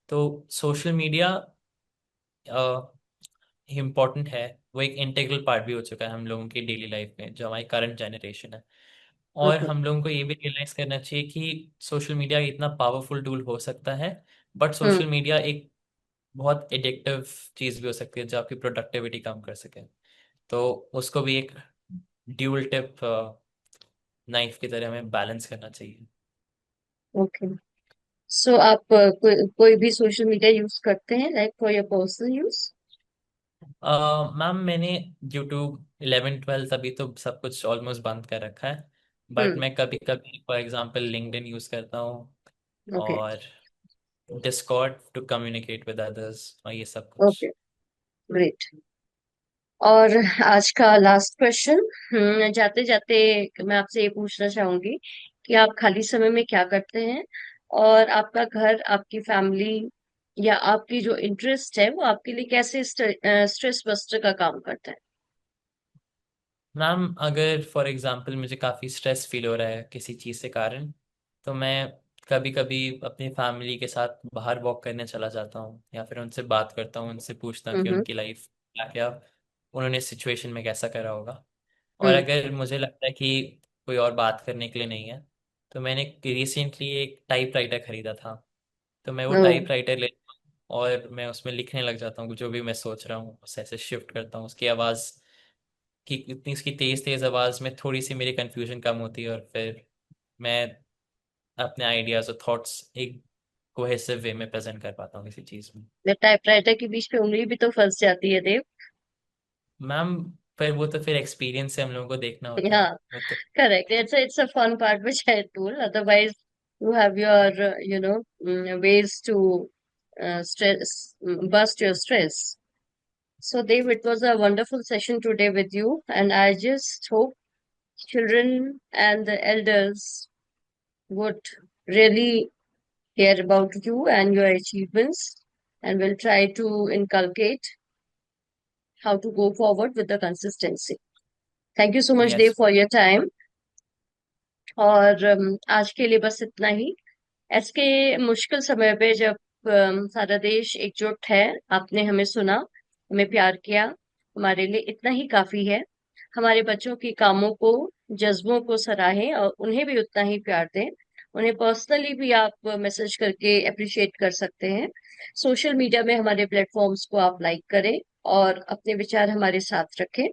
[SPEAKER 2] तो सोशल मीडिया इम्पॉर्टेंट है, वो एक इंटीग्रल पार्ट भी हो चुका है हम लोगों की डेली लाइफ में, जो हमारी करंट जनरेशन है। और
[SPEAKER 1] हम्म।
[SPEAKER 2] हम लोगों को ये भी रियलाइज करना चाहिए कि सोशल मीडिया इतना पावरफुल टूल हो सकता है, बट
[SPEAKER 1] हम्म।
[SPEAKER 2] सोशल मीडिया एक बहुत एडिक्टिव चीज भी हो सकती है जो आपकी प्रोडक्टिविटी कम कर सके। तो उसको भी एक ड्यूल टिप नाइफ की तरह हमें बैलेंस करना चाहिए।
[SPEAKER 1] ओके। सो आप कोई भी सोशल मीडिया यूज करते हैं, like for your personal use?
[SPEAKER 2] Ma'am मैंने यूट्यूब 11, 12 अभी तो सब कुछ ऑलमोस्ट बंद कर रखा है, बट
[SPEAKER 1] हम्म।
[SPEAKER 2] मैं कभी कभी फॉर एग्जांपल लिंक्डइन यूज करता हूँ,
[SPEAKER 1] ओके।
[SPEAKER 2] और Discord to communicate with others, और ये सब कुछ।
[SPEAKER 1] Okay, great. और आज का लास्ट क्वेश्चन, जाते जाते मैं आपसे ये पूछना चाहूंगी कि आप खाली समय में क्या करते हैं, और आपका घर, आपकी फैमिली या आपकी जो इंटरेस्ट है वो आपके लिए कैसे स्ट्रेस बस्टर का काम करता है?
[SPEAKER 2] मैम अगर फॉर एग्जांपल मुझे काफ़ी स्ट्रेस फील हो रहा है किसी चीज़ से कारण, तो मैं कभी कभी अपनी फैमिली के साथ बाहर वॉक करने चला जाता हूँ, या फिर उनसे बात करता हूँ, उनसे पूछता हूँ कि
[SPEAKER 1] हम्म।
[SPEAKER 2] उनकी लाइफ क्या क्या उन्होंने सिचुएशन में कैसा करा होगा। और
[SPEAKER 1] हम्म।
[SPEAKER 2] अगर मुझे लगता है कि कोई और बात करने के लिए नहीं है, तो मैंने रिसेंटली एक टाइप राइटर खरीदा था, तो मैं वो
[SPEAKER 1] ओ।
[SPEAKER 2] टाइप राइटर लेता हूँ और मैं उसमें लिखने लग जाता हूँ जो भी मैं सोच रहा हूँ, उसे ऐसे शिफ्ट करता हूँ, उसकी आवाज़ कि इतनी उसकी तेज तेज आवाज में थोड़ी सी मेरी कंफ्यूजन कम होती है, और फिर मैं अपने आइडियाज और थॉट्स एक कोहेसिव वे में प्रेजेंट कर पाता हूँ किसी चीज में।
[SPEAKER 1] टाइपराइटर के बीच पे उंगली भी तो फंस जाती है देव।
[SPEAKER 2] मैम फिर वो तो फिर एक्सपीरियंस से हम लोगों को देखना होता है,
[SPEAKER 1] हाँ,
[SPEAKER 2] वो तो।
[SPEAKER 1] correct. It's a fun part which I told. Otherwise, you have your ways to bust your stress. So, Dave, it was a wonderful session today with you, and I just hope children and the elders would really care about you and your achievements, and will try to inculcate how to go forward with the consistency. Thank you so much,
[SPEAKER 2] yes.
[SPEAKER 1] Dave, for your time. और आज के लिए बस इतना ही। ऐसे मुश्किल समय पे जब सारा देश एकजुट है, आपने हमें सुना, हमें प्यार किया, हमारे लिए इतना ही काफी है। हमारे बच्चों की कामों को, जज्बों को सराहें और उन्हें भी उतना ही प्यार दें। उन्हें पर्सनली भी आप मैसेज करके अप्रिशिएट कर सकते हैं। सोशल मीडिया में हमारे प्लेटफॉर्म्स को आप लाइक करें और अपने विचार हमारे साथ रखें।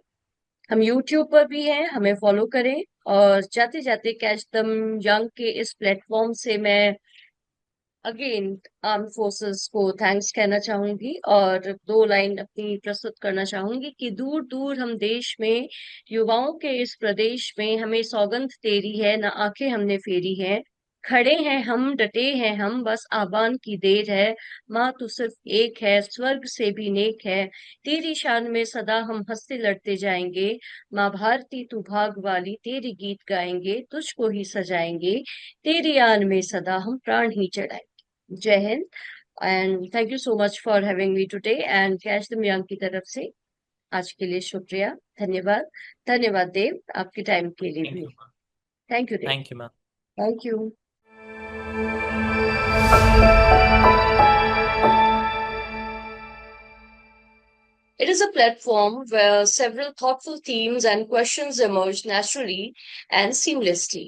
[SPEAKER 1] हम यूट्यूब पर भी हैं, हमें फॉलो करें। और जाते जाते कैच दम यंग के इस प्लेटफॉर्म से मैं अगेन आर्म फोर्सेस को थैंक्स कहना चाहूंगी, और दो लाइन अपनी प्रस्तुत करना चाहूंगी कि दूर दूर हम देश में, युवाओं के इस प्रदेश में, हमें सौगंध तेरी है, ना आंखें हमने फेरी है। खड़े हैं हम, डटे हैं हम, बस आबान की देर है। माँ तू सिर्फ एक है, स्वर्ग से भी नेक है। तेरी शान में सदा हम हंसते लड़ते जाएंगे। माँ भारती तू भाग वाली, तेरी गीत गाएंगे, तुझको ही सजाएंगे। तेरी आन में सदा हम प्राण ही चढ़ाएंगे। जय Hind. And thank you so much for having me today, and catch the young की तरफ से आज के लिए शुक्रिया। धन्यवाद। धन्यवाद देव, आपके टाइम के लिए
[SPEAKER 2] थैंक
[SPEAKER 1] भी।
[SPEAKER 2] You.
[SPEAKER 1] Thank you Dev.
[SPEAKER 2] Thank you ma'am.
[SPEAKER 1] Thank you. It is a platform where several thoughtful themes and questions emerge naturally and seamlessly.